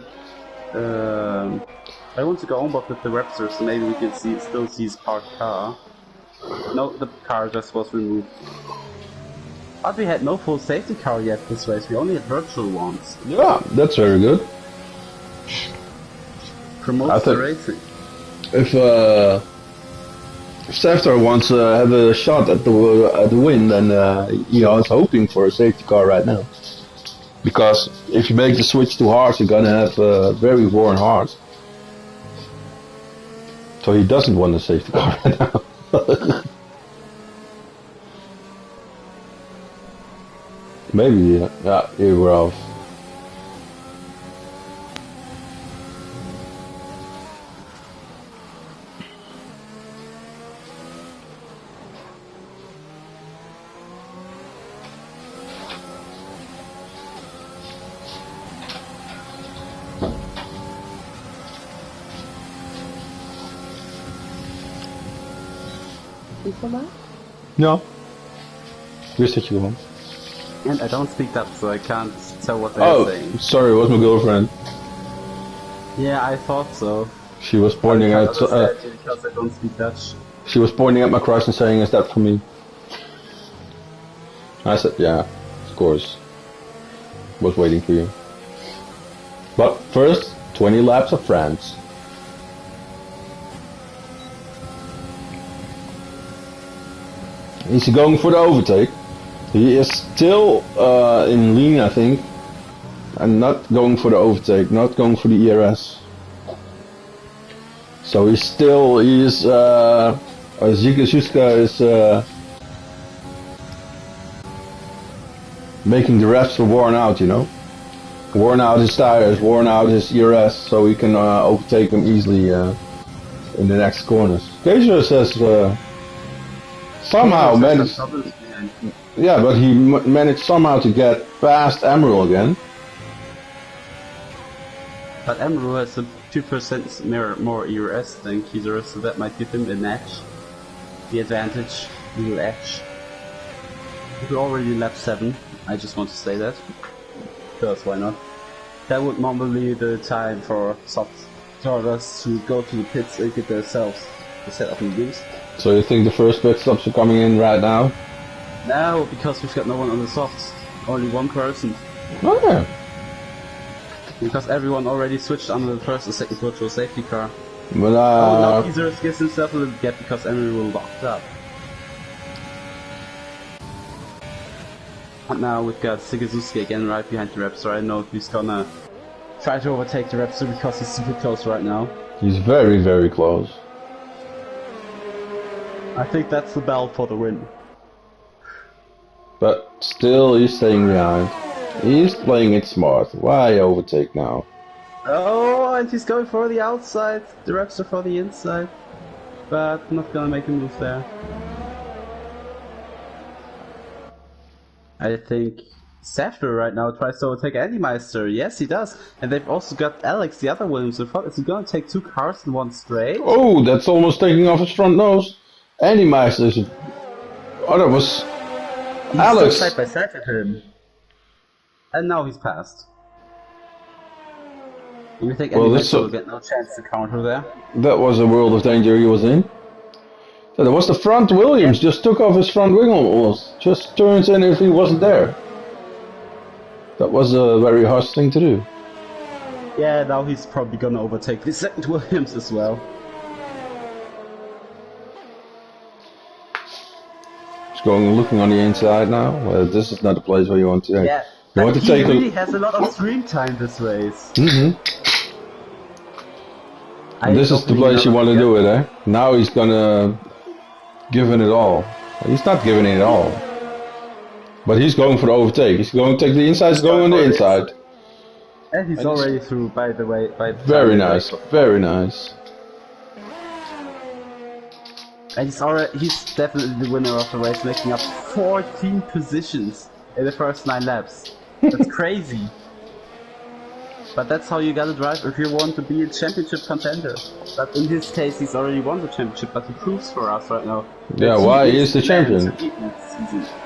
I want to go on but with the Raptor, so maybe we can still see his parked car. No, the car just was removed. But we had no full safety car yet this race, we only had virtual ones. Yeah, that's very good. Promotes the racing. If Scepter wants to have a shot at the win, then he is hoping for a safety car right now. Because if you make the switch to hards, you're gonna have very worn hards. So he doesn't want a safety car right now. Maybe, yeah, here we're off. Ja. Wist dat je gewoon. And I don't speak Dutch, so I can't tell what they're saying. Sorry, it was my girlfriend. Yeah, I thought so. She was pointing at. Because I don't speak Dutch. She was pointing at my crush and saying, "Is that for me?" I said, "Yeah, of course." Was waiting for you. But first, 20 laps of France. Is he going for the overtake? He is still in lean, I think, and not going for the overtake, not going for the ERS. So he is Zikazuka is making the refs for worn out, you know. worn out his tires, worn out his ERS, so he can overtake him easily in the next corners. Caesarus has somehow managed. Yeah, but he managed somehow to get past Emerald again. But Emerald has a 2% more ERS than Caesarus, so that might give him an edge. The advantage, little edge. We're already lap 7, I just want to say that. Because why not? That would normally be the time for soft drivers to go to the pits and get themselves a set of mediums. So you think the first pit stops are coming in right now? No, because we've got no one on the softs. Only one person. Oh yeah. Because everyone already switched under the first and second virtual safety car. But now Caesarus gives himself a little gap because Emerald locked up. And now we've got Sigazuski again right behind the Raptor. I know he's gonna try to overtake the Raptor because he's super close right now. He's very, very close. I think that's the bell for the win. But still, he's staying behind. He's playing it smart. Why overtake now? Oh, and he's going for the outside. The Raptor for the inside. But not gonna make a move there. I think Safter right now tries to overtake Meister. Yes, he does. And they've also got Alex, the other Williams. Is he gonna take 2 cars in one straight? Oh, that's almost taking off his front nose. Meister is... Oh, that was... He's Alex. still side by side with him. And now he's passed. You think Meister will get no chance to counter there? That was a world of danger he was in. That was the front Williams, just took off his front wing almost. Just turns in if he wasn't there. That was a very harsh thing to do. Yeah, now he's probably gonna overtake the second Williams as well. He's going looking on the inside now. Well, this is not the place where you want to take. Yeah, you want to he take really has a lot of stream time this race. And this is the place you want to do it, eh? Now he's gonna... giving it all. He's not giving it all. But he's going for the overtake. He's going to take the inside, he's going on the inside. And he's already through, by the way. Very nice, very nice. And he's definitely the winner of the race, making up 14 positions in the first 9 laps. That's crazy. But that's how you gotta drive if you want to be a championship contender. But in this case, he's already won the championship, but he proves for us right now. Yeah, why he is the champion.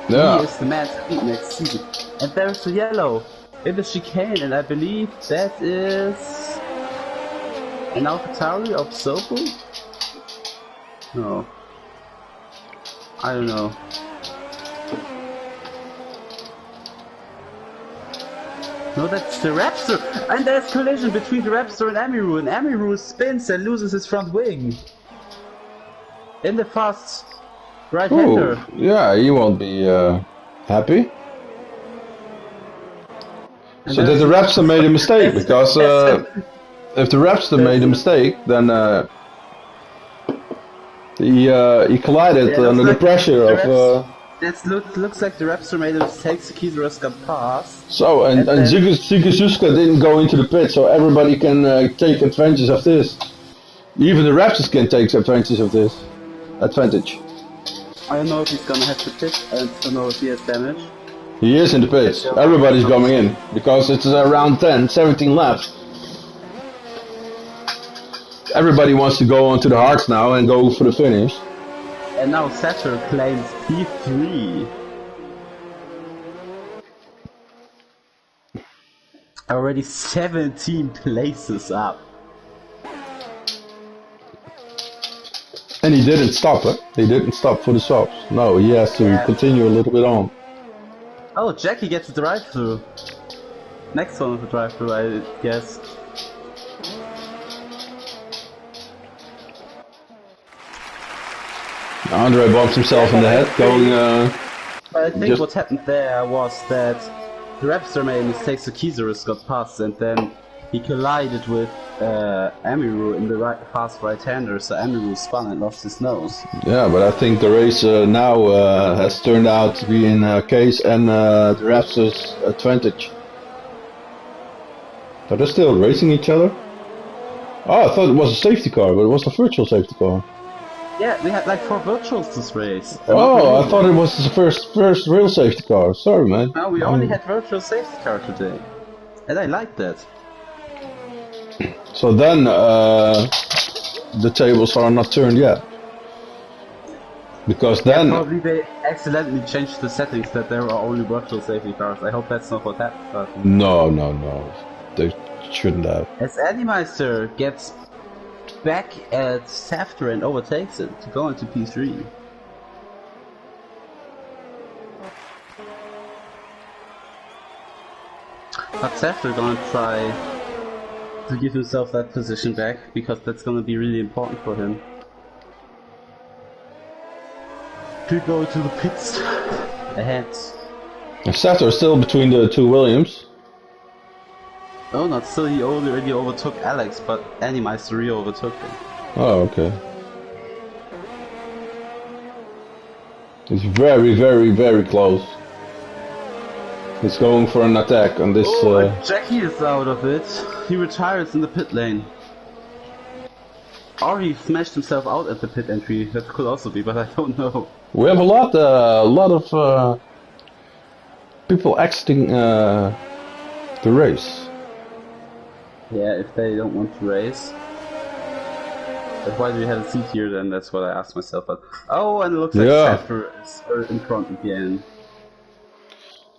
Yeah. He is the man to beat next season. And there's the yellow in the chicane, and I believe that is an AlphaTauri of Sopu? No. I don't know. No, that's the Raptor! And there's collision between the Raptor and Amiru spins and loses his front wing. In the fast right-hander. Yeah, he won't be happy. And so that the Raptor made a mistake, because if the Raptor made a mistake, then he collided under the pressure of... It looks like the Raptor made a mistake, Caesarus got past. So, and Ziguzuska didn't go into the pit, so everybody can take advantage of this. Even the Raptors can take advantage of this. Advantage. I don't know if he's gonna have to pit, I don't know if he has damage. He is in the pit. Everybody's coming in, because it's around 10, 17 laps. Everybody wants to go on to the hards now and go for the finish. And now Saturn claims P3. Already 17 places up. And he didn't stop it. He didn't stop for the softs. No, he has to continue a little bit on. Oh, Jackie gets the drive-through. Next one with the drive-through, I guess. Andre bumps himself in the head, going... I think what happened there was that the Raptor made a mistake, so Caesarus got past, and then he collided with Amiru in the fast right-hander, so Amiru spun and lost his nose. Yeah, but I think the race now has turned out to be in Case and the Raptor's advantage. Are they still racing each other? Oh, I thought it was a safety car, but it was a virtual safety car. Yeah, we had like 4 virtuals this race. They're not Oh, I real. thought it was the first real safety car. Sorry, man. No, we only had virtual safety car today. And I like that. So then the tables are not turned yet. Because Yeah, then probably they accidentally changed the settings that there are only virtual safety cars. I hope that's not what happened. But no, they shouldn't have. as Animeister gets back at Safter and overtakes it to go into P3. But Safter gonna try to give himself that position back because that's gonna be really important for him. To go to the pits ahead. And Sato is still between the two Williams. Oh, not still, he already overtook Alex, but Animeister overtook him. Oh, okay. It's very close. He's going for an attack on this. Jackie is out of it. He retires in the pit lane. Or he smashed himself out at the pit entry. That could also be, but I don't know. We have a lot of people exiting the race. Yeah, if they don't want to race. But why do we have a seat here then? That's what I asked myself. But oh, and it looks like Safter is in front again.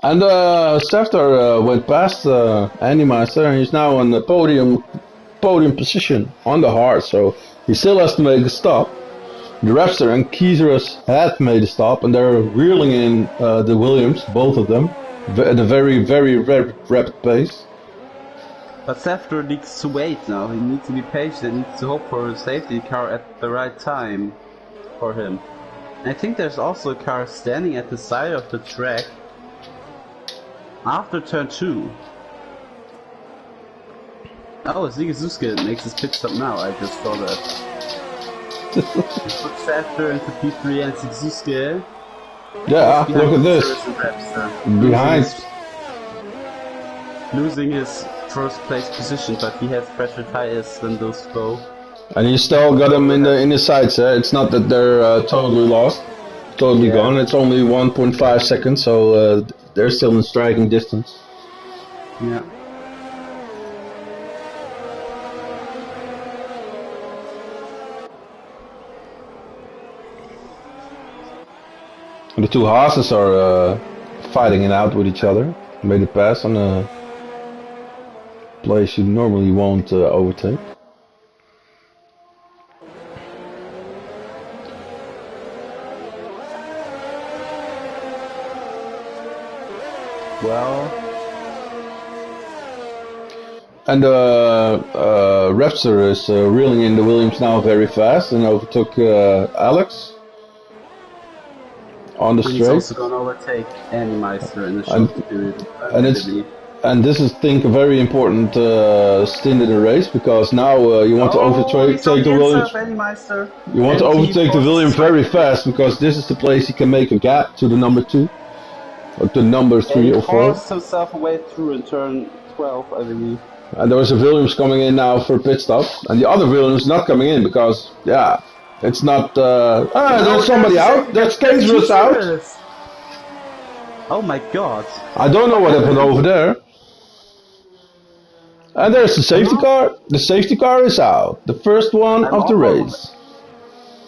And Safter went past Animeister and he's now on the podium position on the hard, so he still has to make a stop. The Raptor and Kieserus had made a stop and they're reeling in the Williams, both of them, at a very rapid pace. But Safter needs to wait now. He needs to be patient and needs to hope for a safety car at the right time for him. And I think there's also a car standing at the side of the track after turn 2. Oh, Zigezuske makes his pit stop now, I just saw that. He puts Safter into P3 and Zigezuske. Yeah, look at this. Behind. Losing his first place position, but he has fresher tires than those both. And you still got them in the sights, eh? It's not that they're totally lost, totally gone. It's only 1.5 seconds, so they're still in striking distance. Yeah. And the two Haases are fighting it out with each other. Made a pass on a place you normally won't overtake. Well. And Raptor is reeling in the Williams now very fast and overtook Alex on the straight. He's also going to overtake Animeister in the short period. And this is, I think, a very important stint in the race because now you want to overtake the Williams. You want to overtake the Williams very fast because this is the place he can make a gap to the number 2, or to number 3 or 4. He forced himself away through in turn 12, I believe. And there was a Williams coming in now for a pit stop, and the other Williams not coming in because, it's not. There's somebody out. That's Kieserus out. Oh my god! I don't know what happened over there. And there's the safety car. The safety car is out. The first one of the race.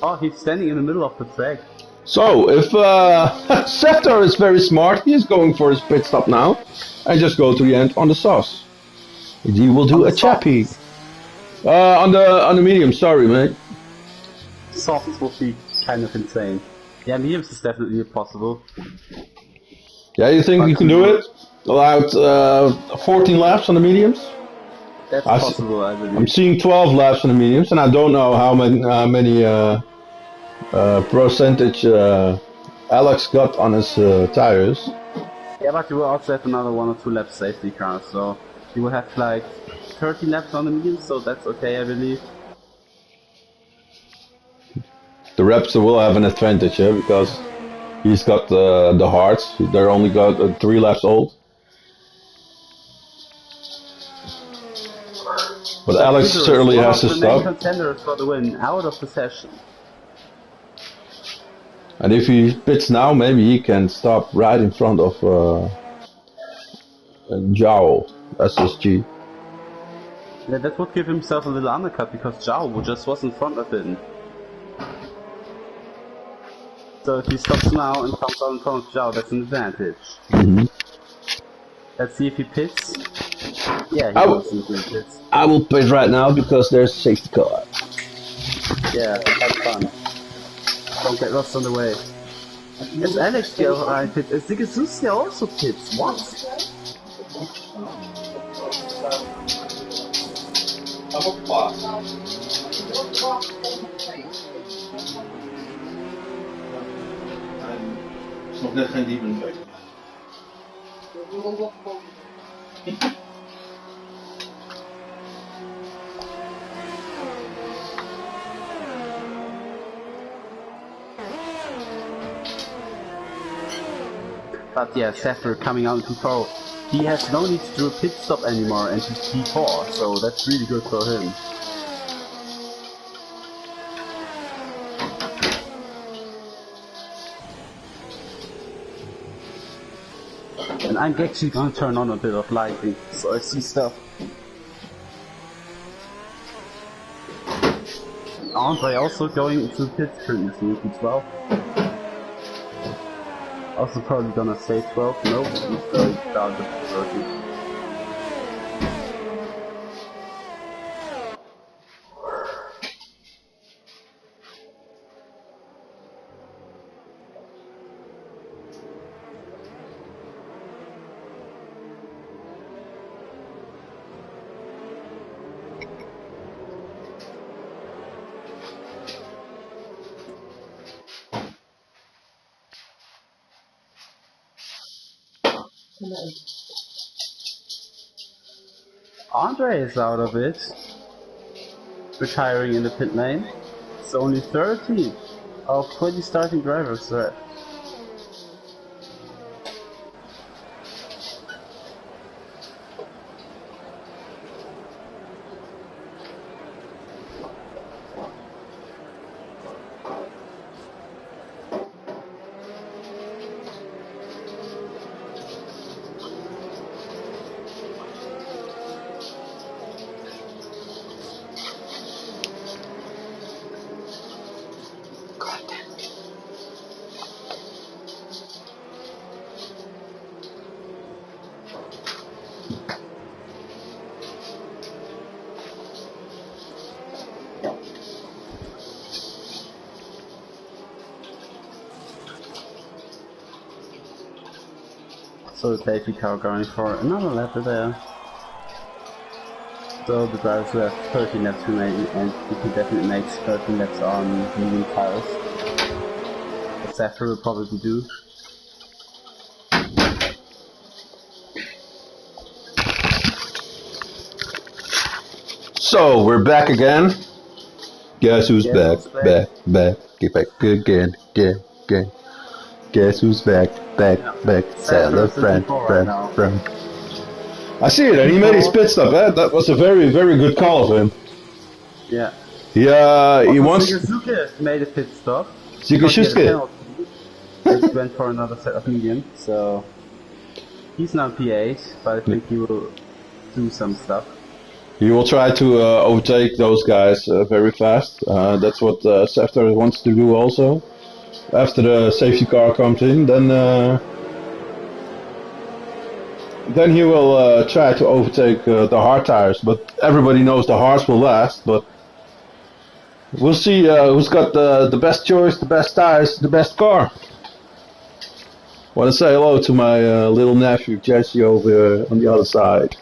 Oh, he's standing in the middle of the track. So, if Seftar is very smart, he is going for his pit stop now. And just go to the end on the sauce. He will do a Chappie. On the medium, sorry mate. Softs will be kind of insane. Yeah, mediums is definitely possible. Yeah, you think you can do it? Allowed 14 laps on the mediums? That's possible, I believe. I'm seeing 12 laps on the mediums, and I don't know how many percentage Alex got on his tires. Yeah, but you will also have another 1 or 2 lap safety car, so you will have like 30 laps on the mediums, so that's okay, I believe. The Raptor will have an advantage, because he's got the hards. They're only got 3 laps old. But Alex Gibberish, certainly one has of to the main stop. contenders for the win, out of the session. And if he pits now, maybe he can stop right in front of Jowl, SSG. Yeah, that would give himself a little undercut because Zhao just was in front of him. So if he stops now and comes out in front of Zhao, that's an advantage. Let's see if he pits. Yeah, he goes into the pits. I will pit right now because there's a safety car. Yeah, have fun. Don't get lost on the way. Is Alex behind pit? Is Zigasusuke also pits? What? Nog net geen diepere effect. But yeah, Zephyr coming out in P4. He has no need to do a pit stop anymore and he's P4, so that's really good for him. And I'm actually gonna turn on a bit of lighting, so I see stuff. Andre also going into the pits pretty soon, P12. Also probably gonna stay 12, nope, he's going down to 30. Andre is out of it, retiring in the pit lane. So only 30 of 20 starting drivers left. So the safety car going for another lap there. So the drivers will have 13 laps remaining and he can definitely make 13 laps on medium tires. The Zephyr will probably do. So we're back again. Guess who's back? Who's back? Get back again. Guess who's back? Back. Tell Zephyr a is in friend. P4 right now. I see it, and he made his pit stop. That was a very, very good call of him. Yeah. He wants. Zigasusuke made a pit stop. Zigasusuke. He went for another set of medium, so he's now P8, but I think he will do some stuff. He will try to overtake those guys very fast. That's what Sefter wants to do also. After the safety car comes in, then he will try to overtake the hard tires. But everybody knows the hards will last. But we'll see who's got the best choice, the best tires, the best car. Want to say hello to my little nephew Jesse over on the other side.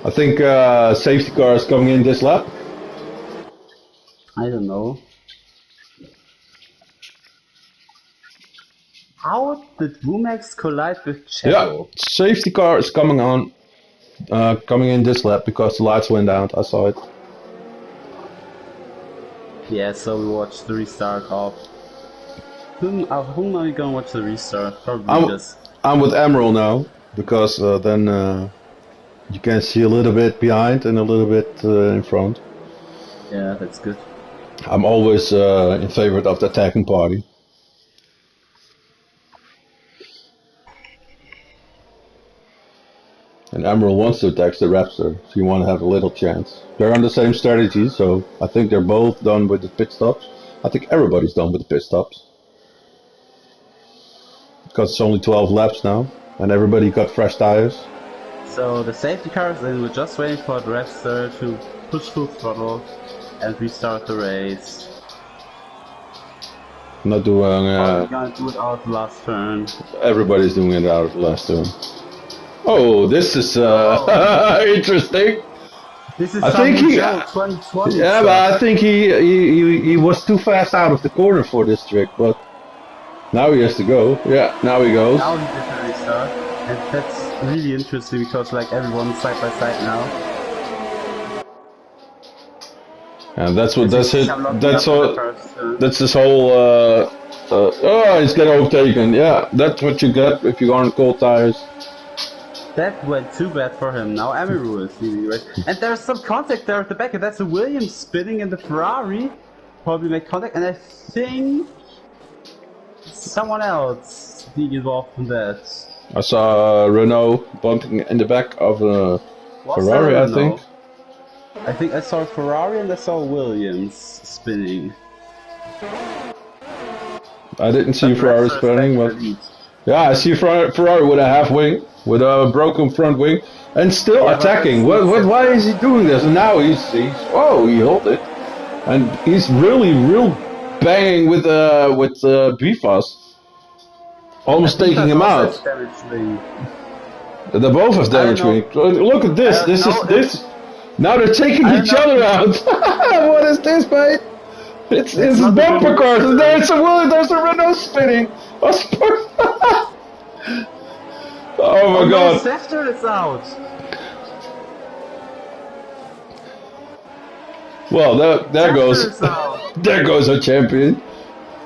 I think safety car is coming in this lap. I don't know. How did Wumax collide with Chappie-chio? Yeah, safety car is coming on, coming in this lap because the lights went out. I saw it. Yeah, so we watched the restart of whom are you gonna watch the restart? Probably I'm just. I'm with Emerald now because then you can see a little bit behind and a little bit in front. Yeah, that's good. I'm always in favor of the attacking party. And Emerald wants to attack the Raptor, so you want to have a little chance. They're on the same strategy, so I think they're both done with the pit stops. I think everybody's done with the pit stops. Because it's only 12 laps now, and everybody got fresh tires. So the safety cars, and we're just waiting for the Raptor to push full throttle and restart the race. Not doing. We're gonna do it out of the last turn. Everybody's doing it out of the last turn. Oh, this is interesting. This is I some think he, 2020 yeah, stuff. but I think he was too fast out of the corner for this trick. But now he has to go. Yeah, now he goes. Now he did the restart, and that's really interesting because like everyone's side by side now. And that's what that's it. That's all. all. That's this whole. Oh, he's getting overtaken. Yeah, that's what you get if you aren't cold tires. That went too bad for him. Now Amiru is leading, right? And there's some contact there at the back, and that's a Williams spinning in the Ferrari. Probably make contact, and I think someone else being involved in that. I saw Renault bumping in the back of a Ferrari, I think. I think I saw a Ferrari and I saw Williams spinning. I didn't see Ferrari spinning, but yeah, I see Ferrari with a half wing, with a broken front wing, and still attacking. Why is he doing this? And now he's oh, he held it, and he's real banging with BFAS, almost taking him out. They both have damage wing. Look at this. This. Now they're taking each other out. What is this, mate? It's bumper cars. There's a Renault spinning. Oh my god. Sefter is out. Well, there goes our champion.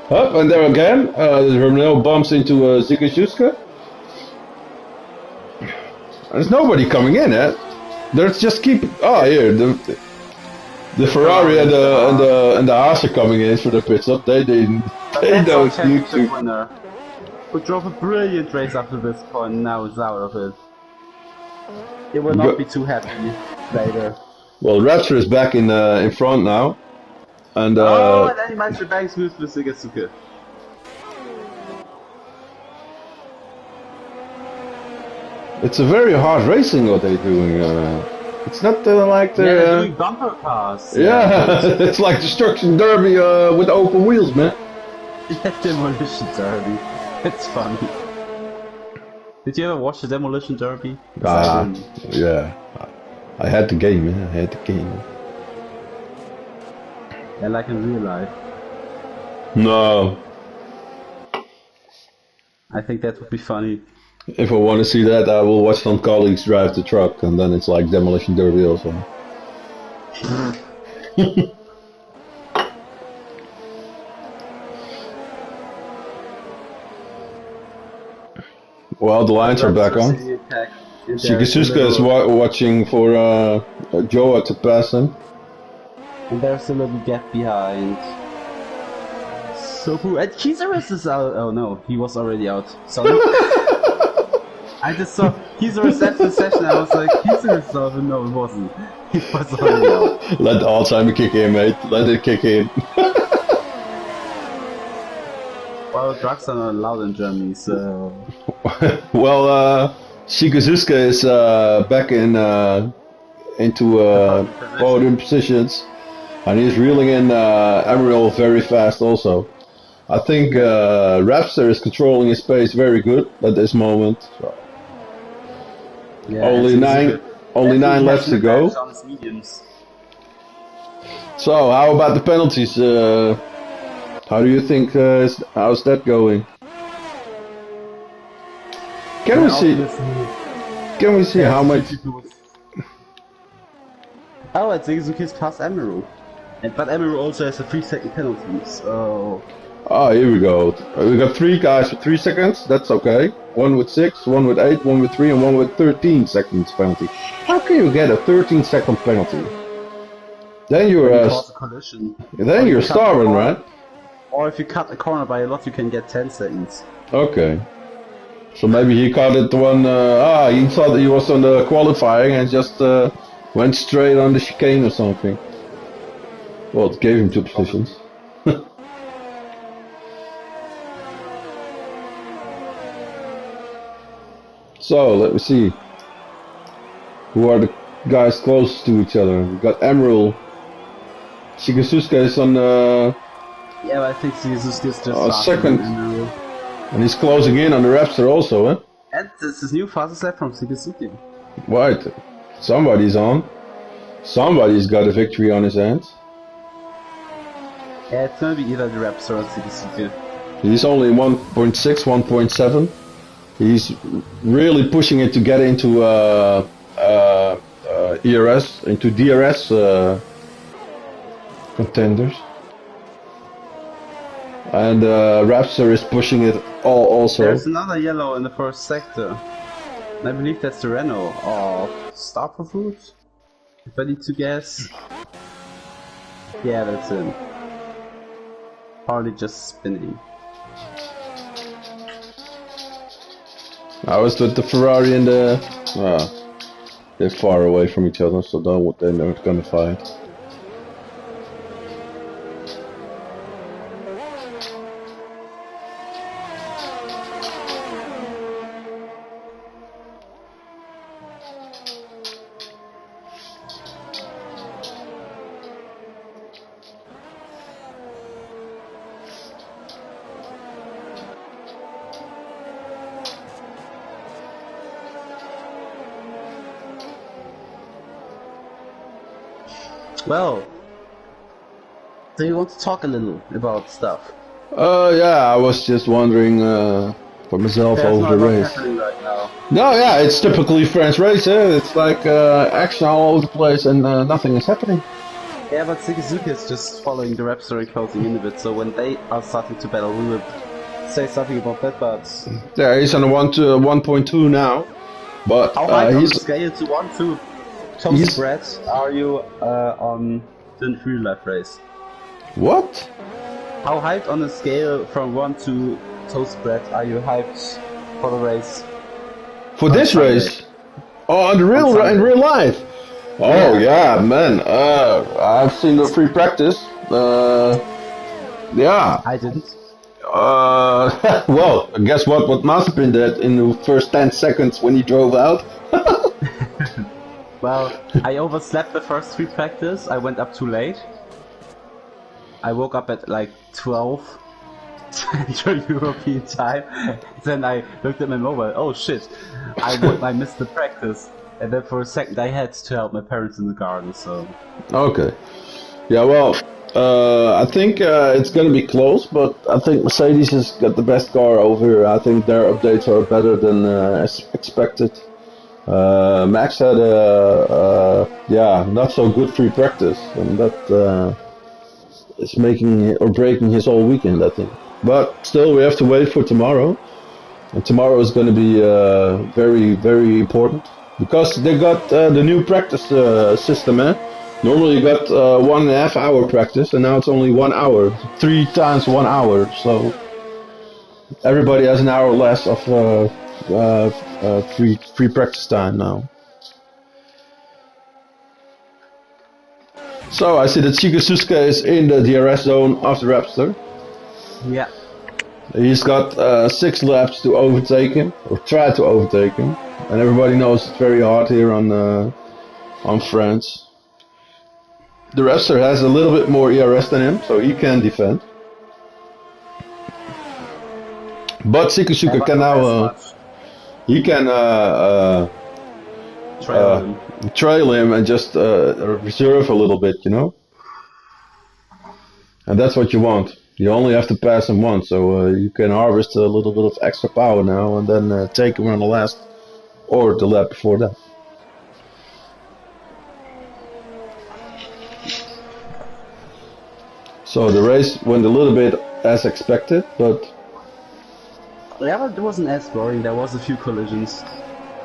Up and there again. Renault bumps into Chappie-chio. There's nobody coming in, eh? There's just keep. Oh, here the Ferrari and the Haas are coming in for the pit stop. They don't need to. Winner, who drove a brilliant race up to this point, now is out of it. He will not be too happy later. Well, Raptor is back in front now, and and then he managed to bang smooth with Chappie-chio. It's a very hard racing what they're doing. It's not like they're doing bumper cars. Yeah, it's like Destruction Derby with open wheels, man. Yeah, Demolition Derby. It's funny. Did you ever watch the Demolition Derby? Yeah. I had the game, man. I had the game. Yeah, like in real life. No. I think that would be funny. If I want to see that, I will watch some colleagues drive the truck, and then it's like Demolition Derby also. Well, the lines are back on. Chappie-chio is watching for Joe to pass him. And there's a little gap behind. So who? And Kizaris is out. Oh no, he was already out. Sorry. I just saw Kizaris at the session. I was like, Kizaris is out. No, it wasn't. He was already out. Let the Alzheimer kick in, mate. Let it kick in. Well, drugs are not allowed in Germany, so. Well, Chappie-chio is back into podium positions, and he's reeling in Emerald very fast also. I think Raptor is controlling his pace very good at this moment. So. Yeah, only nine laps to go. So how about the penalties? How do you think how's that going? Can we see how much? Oh, I think Chappie-chio passed Emiru. But Emiru also has a 3-second penalty, so. Ah, here we go. We got 3 guys with 3 seconds. That's okay. One with 6, one with 8, one with 3, and one with 13 seconds penalty. How can you get a 13-second penalty? Then When you're you cause a collision. Or then if you're you cut the starving, corner. right? Or if you cut the corner by a lot, you can get 10 seconds. Okay. So maybe he caught it one. He thought he was on the qualifying and just went straight on the chicane or something. Well, it gave him 2 positions. So let me see. Who are the guys close to each other? We got Emerald. Shigasusuke is on Yeah, but I think Jesus gets just faster second. than Emerald. And he's closing in on the Raptor also, eh? And this is new fastest lap from Sigasuki. Right. Somebody's on. Somebody's got a victory on his hands. Yeah, it's gonna be either the Raptor or Sigasuki. He's only 1.6, 1.7. He's really pushing it to get into ERS, into DRS contenders. And Raptor is pushing it also. There's another yellow in the first sector. And I believe that's the Renault of Starper Food. If I need to guess. Yeah, that's him. Probably just spinning. I was with the Ferrari and the. They're far away from each other, so they're not gonna fight. Well, do you want to talk a little about stuff? Yeah, I was just wondering for myself There's over not the a lot race. happening right now. No, yeah, it's typically French race, eh? It's like action all over the place and nothing is happening. Yeah, but Sigasuki is just following the Raptor and closing in a bit, so when they are starting to battle, we will say something about that, but... Yeah, he's on the 1.2 now, but how high on the he's... scale to 1-2 toast bread are you on the free lap race? What? How hyped on the scale from 1 to toast bread are you hyped for the race? For this Sunday. race? Oh, in real life? Oh yeah, man. I've seen the free practice. Yeah. I didn't. Well, guess what? What Mazepin did in the first 10 seconds when he drove out? Well, I overslept the first free practice. I went up too late. I woke up at like 12 Central European time. Then I looked at my mobile. Oh shit! I missed the practice. And then for a second I had to help my parents in the garden. So. Okay. Yeah. Well, I think it's gonna be close, but I think Mercedes has got the best car over here. I think their updates are better than as expected. Max had a not so good free practice, and that is making or breaking his whole weekend, I think. But still, we have to wait for tomorrow, and tomorrow is going to be very, very important because they got the new practice system. Normally you got 1.5 hour practice, and now it's only 1 hour, 3 times 1 hour. So everybody has an hour less of free practice time now. So I see that Shigasusuke is in the DRS zone of the Raptor. Yeah. He's got 6 laps to overtake him, or try to overtake him, and everybody knows it's very hard here on France. The Raptor has a little bit more ERS than him, so he can defend. But Shigasusuke can now he can trail him and just reserve a little bit, you know. And that's what you want. You only have to pass him once, so you can harvest a little bit of extra power now and then take him on the last or the lap before that. So the race went a little bit as expected, but Yeah, but it wasn't as boring. There was a few collisions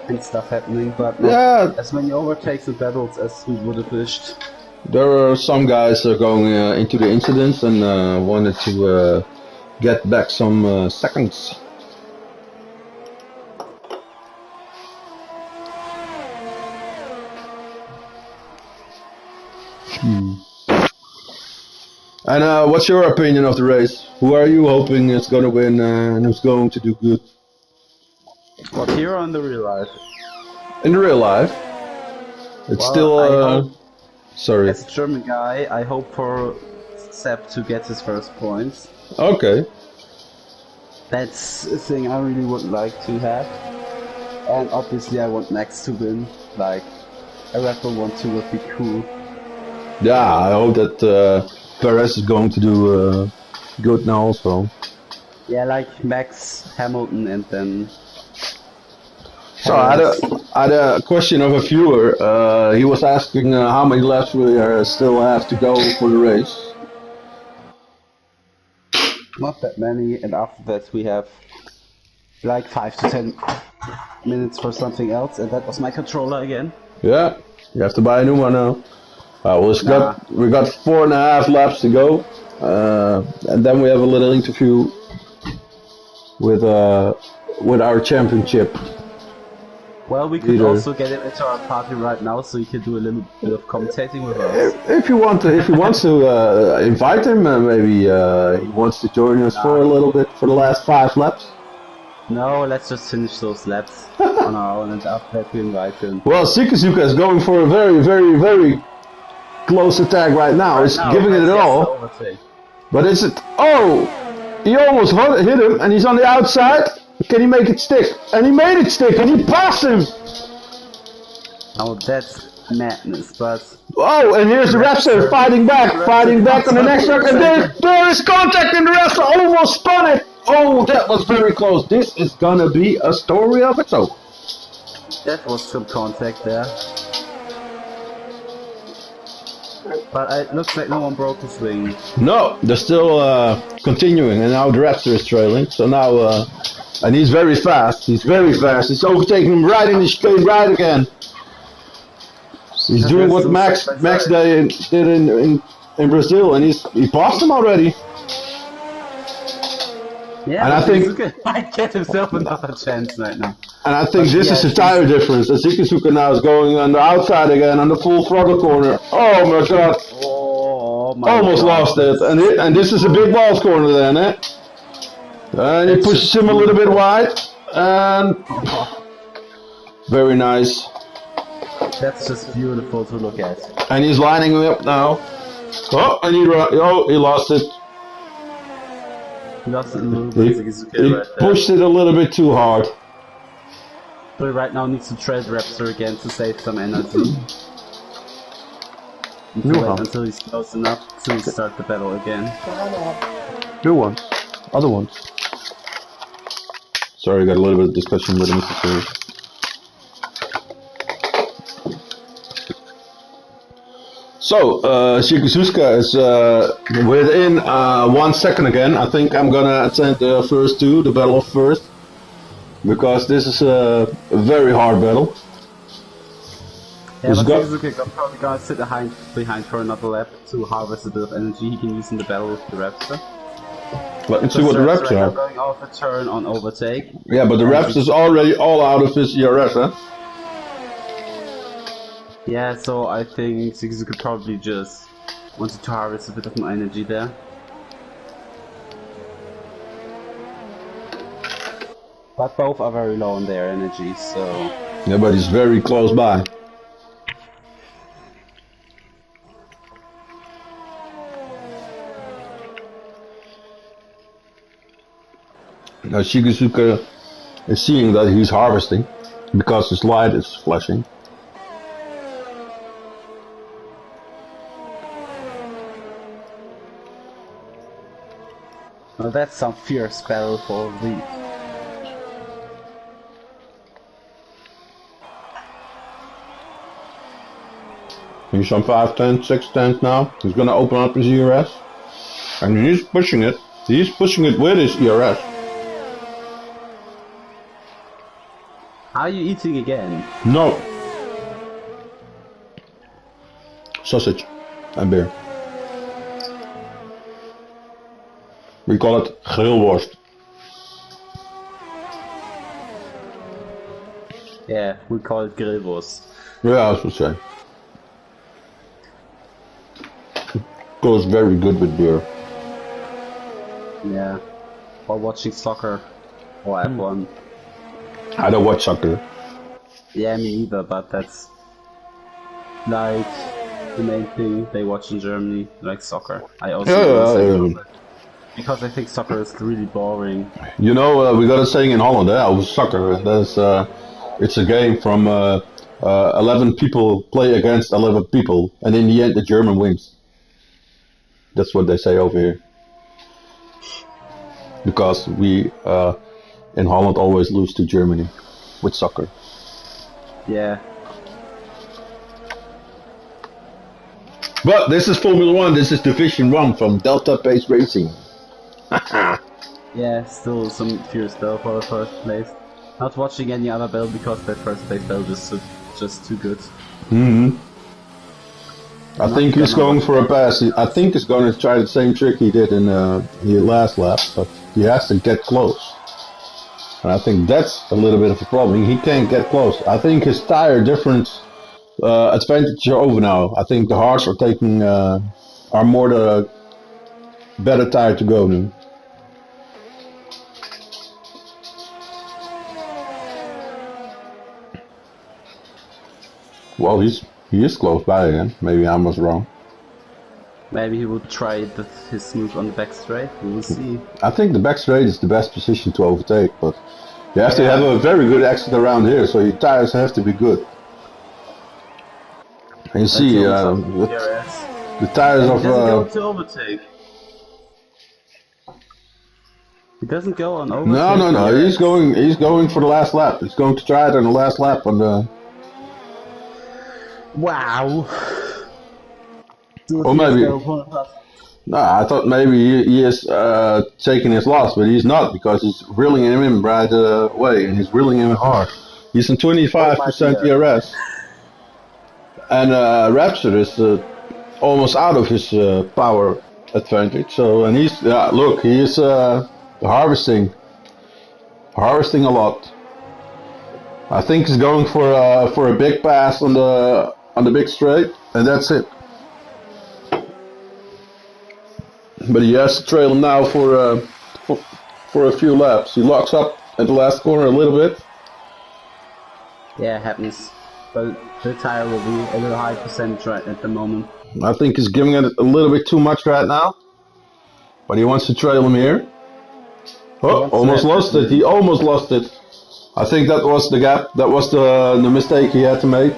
and stuff happening, but not yeah, as many overtakes and battles as we would have wished. there are some guys that are going into the incidents and wanted to get back some seconds. And what's your opinion of the race? Who are you hoping is going to win and who's going to do good What, here or in the real life? in real life? It's Well, still. I hope, Sorry. as a German guy, I hope for Sepp to get his first points. Okay. That's a thing I really would like to have. And obviously I want Max to win. Like, a Red Bull 1-2 would be cool. Yeah, I hope that Perez is going to do good now also. Yeah, like Max, Hamilton, and then So I had a question of a viewer. He was asking how many laps we still have to go for the race. not that many, and after that we have like 5 to 10 minutes for something else, and that was my controller again. Yeah, you have to buy a new one now. Nah. We got 4.5 laps to go, and then we have a little interview with our championship. Well, we could Leader. also get him into our party right now, so he can do a little bit of commentating with us. If you want to, if he wants to invite him, maybe he wants to join us for a little bit for the last 5 laps. No, let's just finish those laps on our own, and after that we invite him. Well, Sikazuka is going for a very, very, very close attack right now. He's giving it all. But is it? Oh, he almost hit him, and he's on the outside. Can he make it stick? And he made it stick, and he passed him. Oh, that's madness, but... Oh, and here's the Raptor fighting back on the next truck, and there is contact, and the Raptor almost spun it. Oh, that was very close. This is gonna be a story of its own. That was some contact there. But it looks like no one broke his wing. No, they're still continuing, and now the Raptor is trailing. So now, and he's very fast. He's overtaking him right in the straight right again. He's doing what Max did in Brazil, and he passed him already. Yeah, and I think might get himself another chance right now. And I think this is the tire difference. And Zikizuka now is going on the outside again on the full throttle corner. Oh my god! Oh my Almost god. lost it. And this is a big balls corner then, eh? And he pushes him a little bit wide, and very nice. That's just beautiful to look at. And he's lining him up now. Oh, and he lost it. He lost it a little bit. He pushed it a little bit too hard. So he right now needs to tread Raptor again to save some energy. Until he's close enough to start the battle again. New ones. Other ones. Sorry, I got a little bit of discussion with Mr. Series. So, Shikusuka is within 1 second again. I think I'm gonna attend the first two, the battle of first. Because this is a very hard battle. Yeah, but Shikusuka probably gonna sit behind for another lap to harvest a bit of energy he can use in the battle with the Raptor. Let's see what the Raptor are. Going off a turn on overtake. Yeah, but the Raptor is already all out of his ERS, huh? Yeah, so I think Shikusuka probably just wanted to harvest a bit of my energy there. But both are very low on their energy, so... Yeah, but he's very close by. Now Shikusuka is seeing that he's harvesting because his light is flashing. Well, that's some fierce battle for the... He's on 5 tenths, 6 tenths now. He's gonna open up his ERS. And he's pushing it. He's pushing it with his ERS. Are you eating again? No. Sausage and beer. We call it grillworst. Yeah, we call it grillwurst. Yeah, I would say. Goes very good with beer. Yeah. Or watching soccer. Or F1. I don't watch soccer. Yeah, me either, but that's like the main thing they watch in Germany, like soccer. I also Yeah. because I think soccer is really boring. You know, we got a saying in Holland, over soccer, and that's it's a game from 11 people play against 11 people, and in the end, the German wins. That's what they say over here. Because we in Holland always lose to Germany with soccer. Yeah. But this is Formula One. This is Division One from Delta Pace Racing. Yeah, still some fierce though for the first place. Not watching any other build because that first place build is just too good. I think he's going for a pass. I think he's going to try the same trick he did in the last lap, but he has to get close. And I think that's a little bit of a problem. He can't get close. I think his tire difference advantage are over now. I think the hards are taking are more the better tire to go now. Well, he is close by again. Maybe I was wrong. Maybe he will try his move on the back straight. We will see. I think the back straight is the best position to overtake, but you have to have a very good exit around here, so your tires have to be good. And you see, the tires of. He doesn't go to overtake. He doesn't go on overtake. No. He's going for the last lap. He's going to try it on the last lap on the. Wow. Or maybe. No, I thought maybe he is taking his loss, but he's not because he's reeling him in right away, and he's reeling him hard. He's in 25% ERS, and Raptor is almost out of his power advantage. So, and he's look, he is harvesting a lot. I think he's going for a big pass on the big straight, and that's it. But he has to trail him now for a few laps. He locks up at the last corner a little bit. Yeah, it happens. But the tire will be a little high percentage right at the moment. I think he's giving it a little bit too much right now. But he wants to trail him here. Oh, almost lost it. He almost lost it. I think that was the gap. That was the mistake he had to make.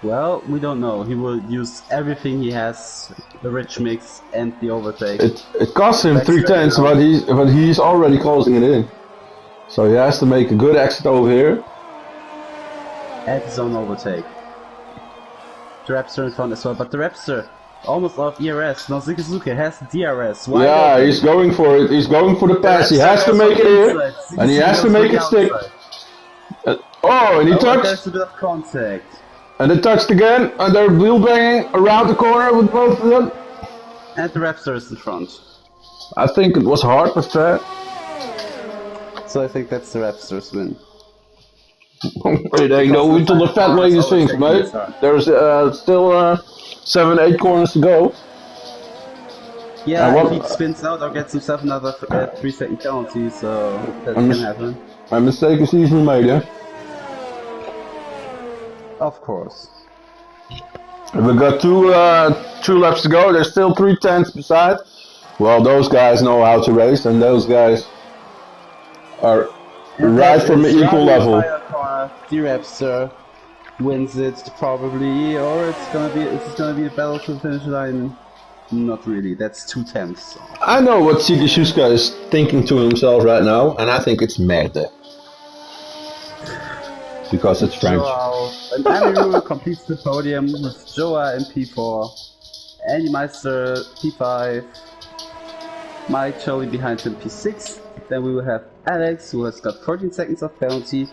Well, we don't know. He will use everything he has, the rich mix and the overtake. It cost him 3/10, but he's already closing it in. So he has to make a good exit over here. At his own overtake. The Raptor in front as well, but the Raptor almost off ERS. Now Suzuki has DRS. Why yeah, he's going for it. He's going for the pass. He has to make it here, and he has to make it stick. Oh, and he touched. There's a bit of contact. And it touched again, and they're wheel banging around the corner with both of them. And the Raptor is in front. I think it was hard but fair. So I think that's the Raptor's win. It ain't no until the fat lady sings, mate. There's still 7-8 corners to go. Yeah, if he spins out or gets himself another 3-second penalty, so that can happen. My mistake is easily made, yeah? Of course. We've got two laps to go. There's still 3/10 beside. Well, those guys know how to race, and those guys are right from an equal level. The Raptor wins it probably, or it's gonna be a battle to the finish line. Not really. That's 2/10. So. I know what Sigisuska is thinking to himself right now, and I think it's merde. Because it's French. And Amiru completes the podium with Joa in P4, Andy Meister P5, Mike shortly behind him P6. Then we will have Alex, who has got 14 seconds of penalty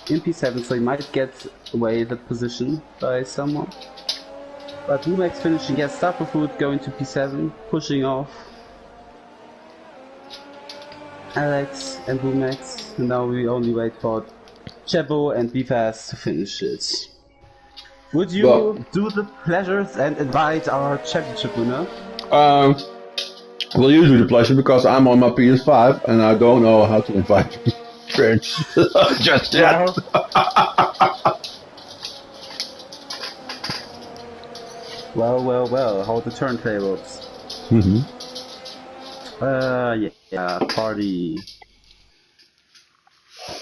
in P7, so he might get away the position by someone. But Rumex finishing as Starperfoot going to P7, pushing off Alex and Rumex, and now we only wait for Chebo and Bfast to finish it. Would you Well, do the pleasures and invite our championship winner? um, well, you do the pleasure because I'm on my PS5 and I don't know how to invite friends just yet. Well, hold the turntables. Yeah, party.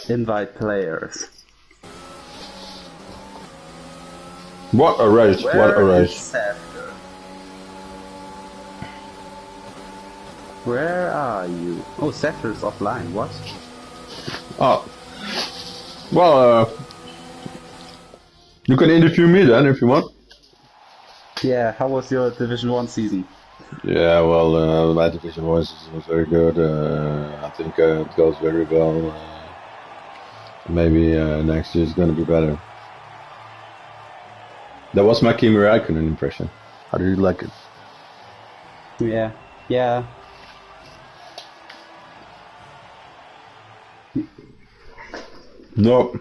Invite players. What a race! What a Where is race! Safter? Where are you? Oh, Safter is offline, what? Oh, well, you can interview me then if you want. Yeah, how was your Division 1 season? Yeah, well, my division was very good. I think it goes very well. Maybe next year is going to be better. That was my Kimi Räikkönen impression. How do you like it? Yeah. No,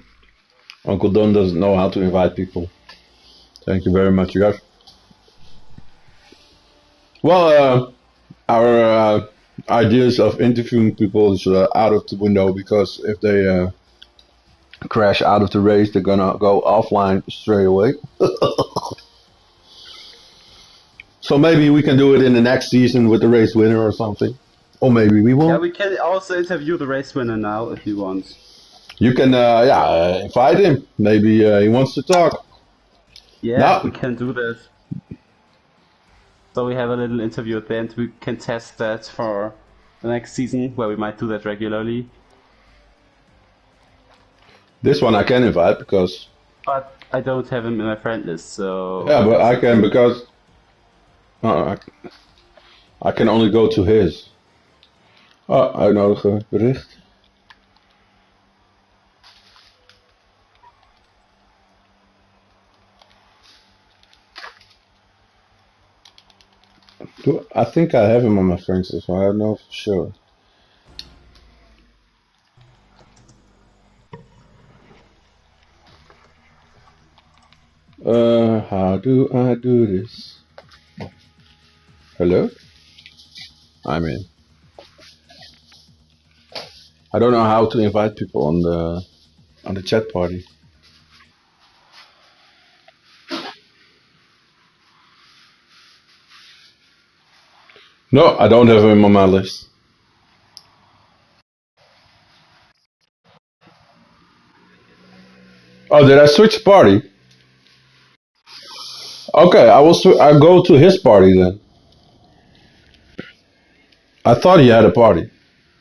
Uncle Don doesn't know how to invite people. Thank you very much, guys. Well, our ideas of interviewing people is out of the window because if they crash out of the race, they're gonna go offline straight away. So maybe we can do it in the next season with the race winner or something. Or maybe we Yeah, won't. we can also interview the race winner now if you want. You can, invite him. Maybe he wants to talk. Yeah, we No, can do this. So we have a little interview at the end. We can test that for the next season, where we might do that regularly. this one I can invite because. But I don't have him in my friend list, so Yeah, but that's I the can thing. because. I can only go to his. Uitnodigen, bericht. I think I have him on my friends list, so I don't know for sure. How do I do this? Hello? I'm in. I don't know how to invite people on the chat party. No, I don't have him on my list. Oh, did I switch party? Okay, I go to his party then. I thought he had a party,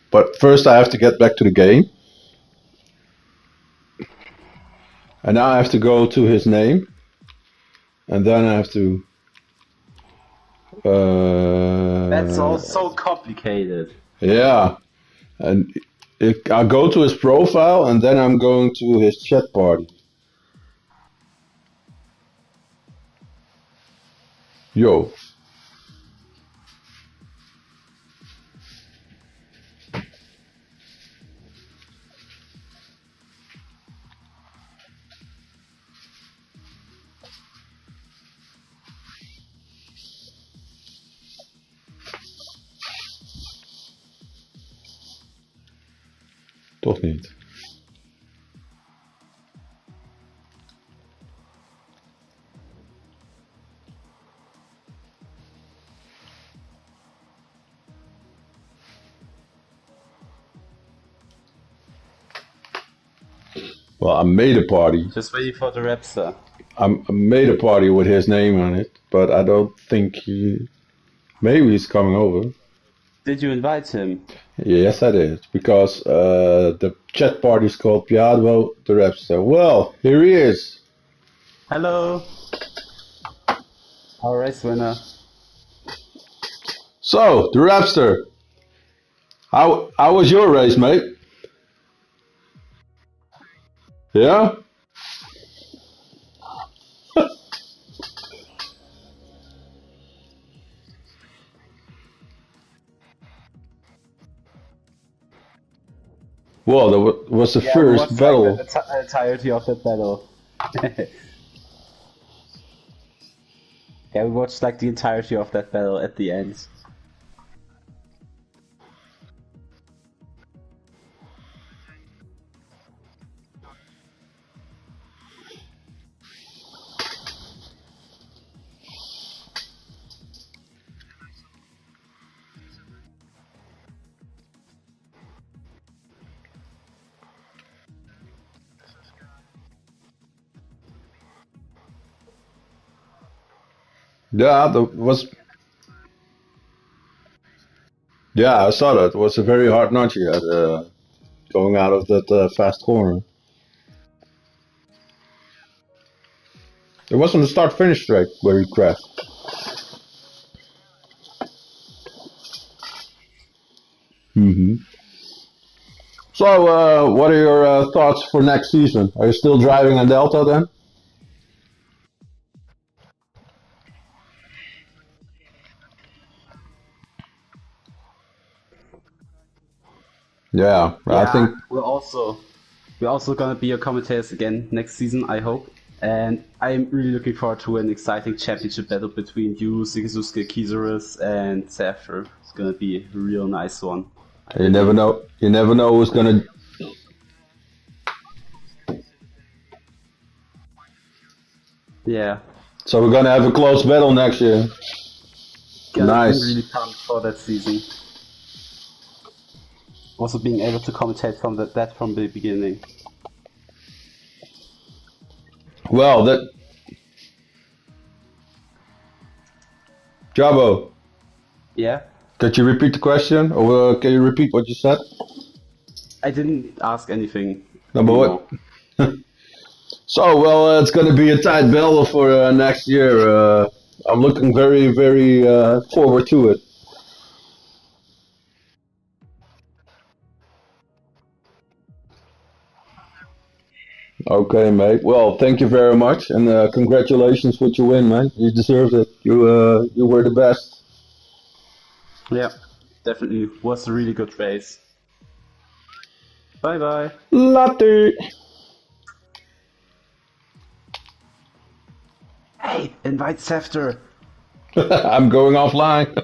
but first I have to get back to the game, and now I have to go to his name, and then I have to. That's all so complicated. Yeah, and I go to his profile, and then I'm going to his chat party. Yo, toch niet. Well, I made a party. Just waiting for the Rapster. I made a party with his name on it, but I don't think he. Maybe he's coming over. Did you invite him? Yes, I did, because the chat party is called Piadwo the Rapster. Well, here he is. Hello, our race winner. So, the Rapster. How was your race, mate? Yeah. Well, that was the Yeah, we first watched like the battle. entirety of that battle. Yeah, we watched like the entirety of that battle at the end. Yeah, that was. Yeah, I saw that. It was a very hard notch he had going out of that fast corner. It wasn't the start finish track where he crashed. hmm So, what are your thoughts for next season? Are you still driving a Delta then? Yeah, I Yeah, think. we're also gonna be your commentators again next season, I hope. And I'm really looking forward to an exciting championship battle between you, Sigisuke Kizaris, and Zephyr. It's gonna be a real nice one, I You never believe. know. You never know who's gonna. Yeah, So we're gonna have a close battle next year. I'm Nice. really pumped for that season. Also being able to commentate from that from the beginning. Well, that Jabo. Yeah, Could you repeat the question, or can you repeat what you said? I didn't ask anything Number what? anymore. So, well, it's going to be a tight battle for next year. I'm looking very, very forward to it. Okay, mate. Well, thank you very much, and congratulations with your win, man. You deserved it. You were the best. Yeah, definitely was a really good race. Bye bye. Latte. Hey, invite Sefter. I'm going offline.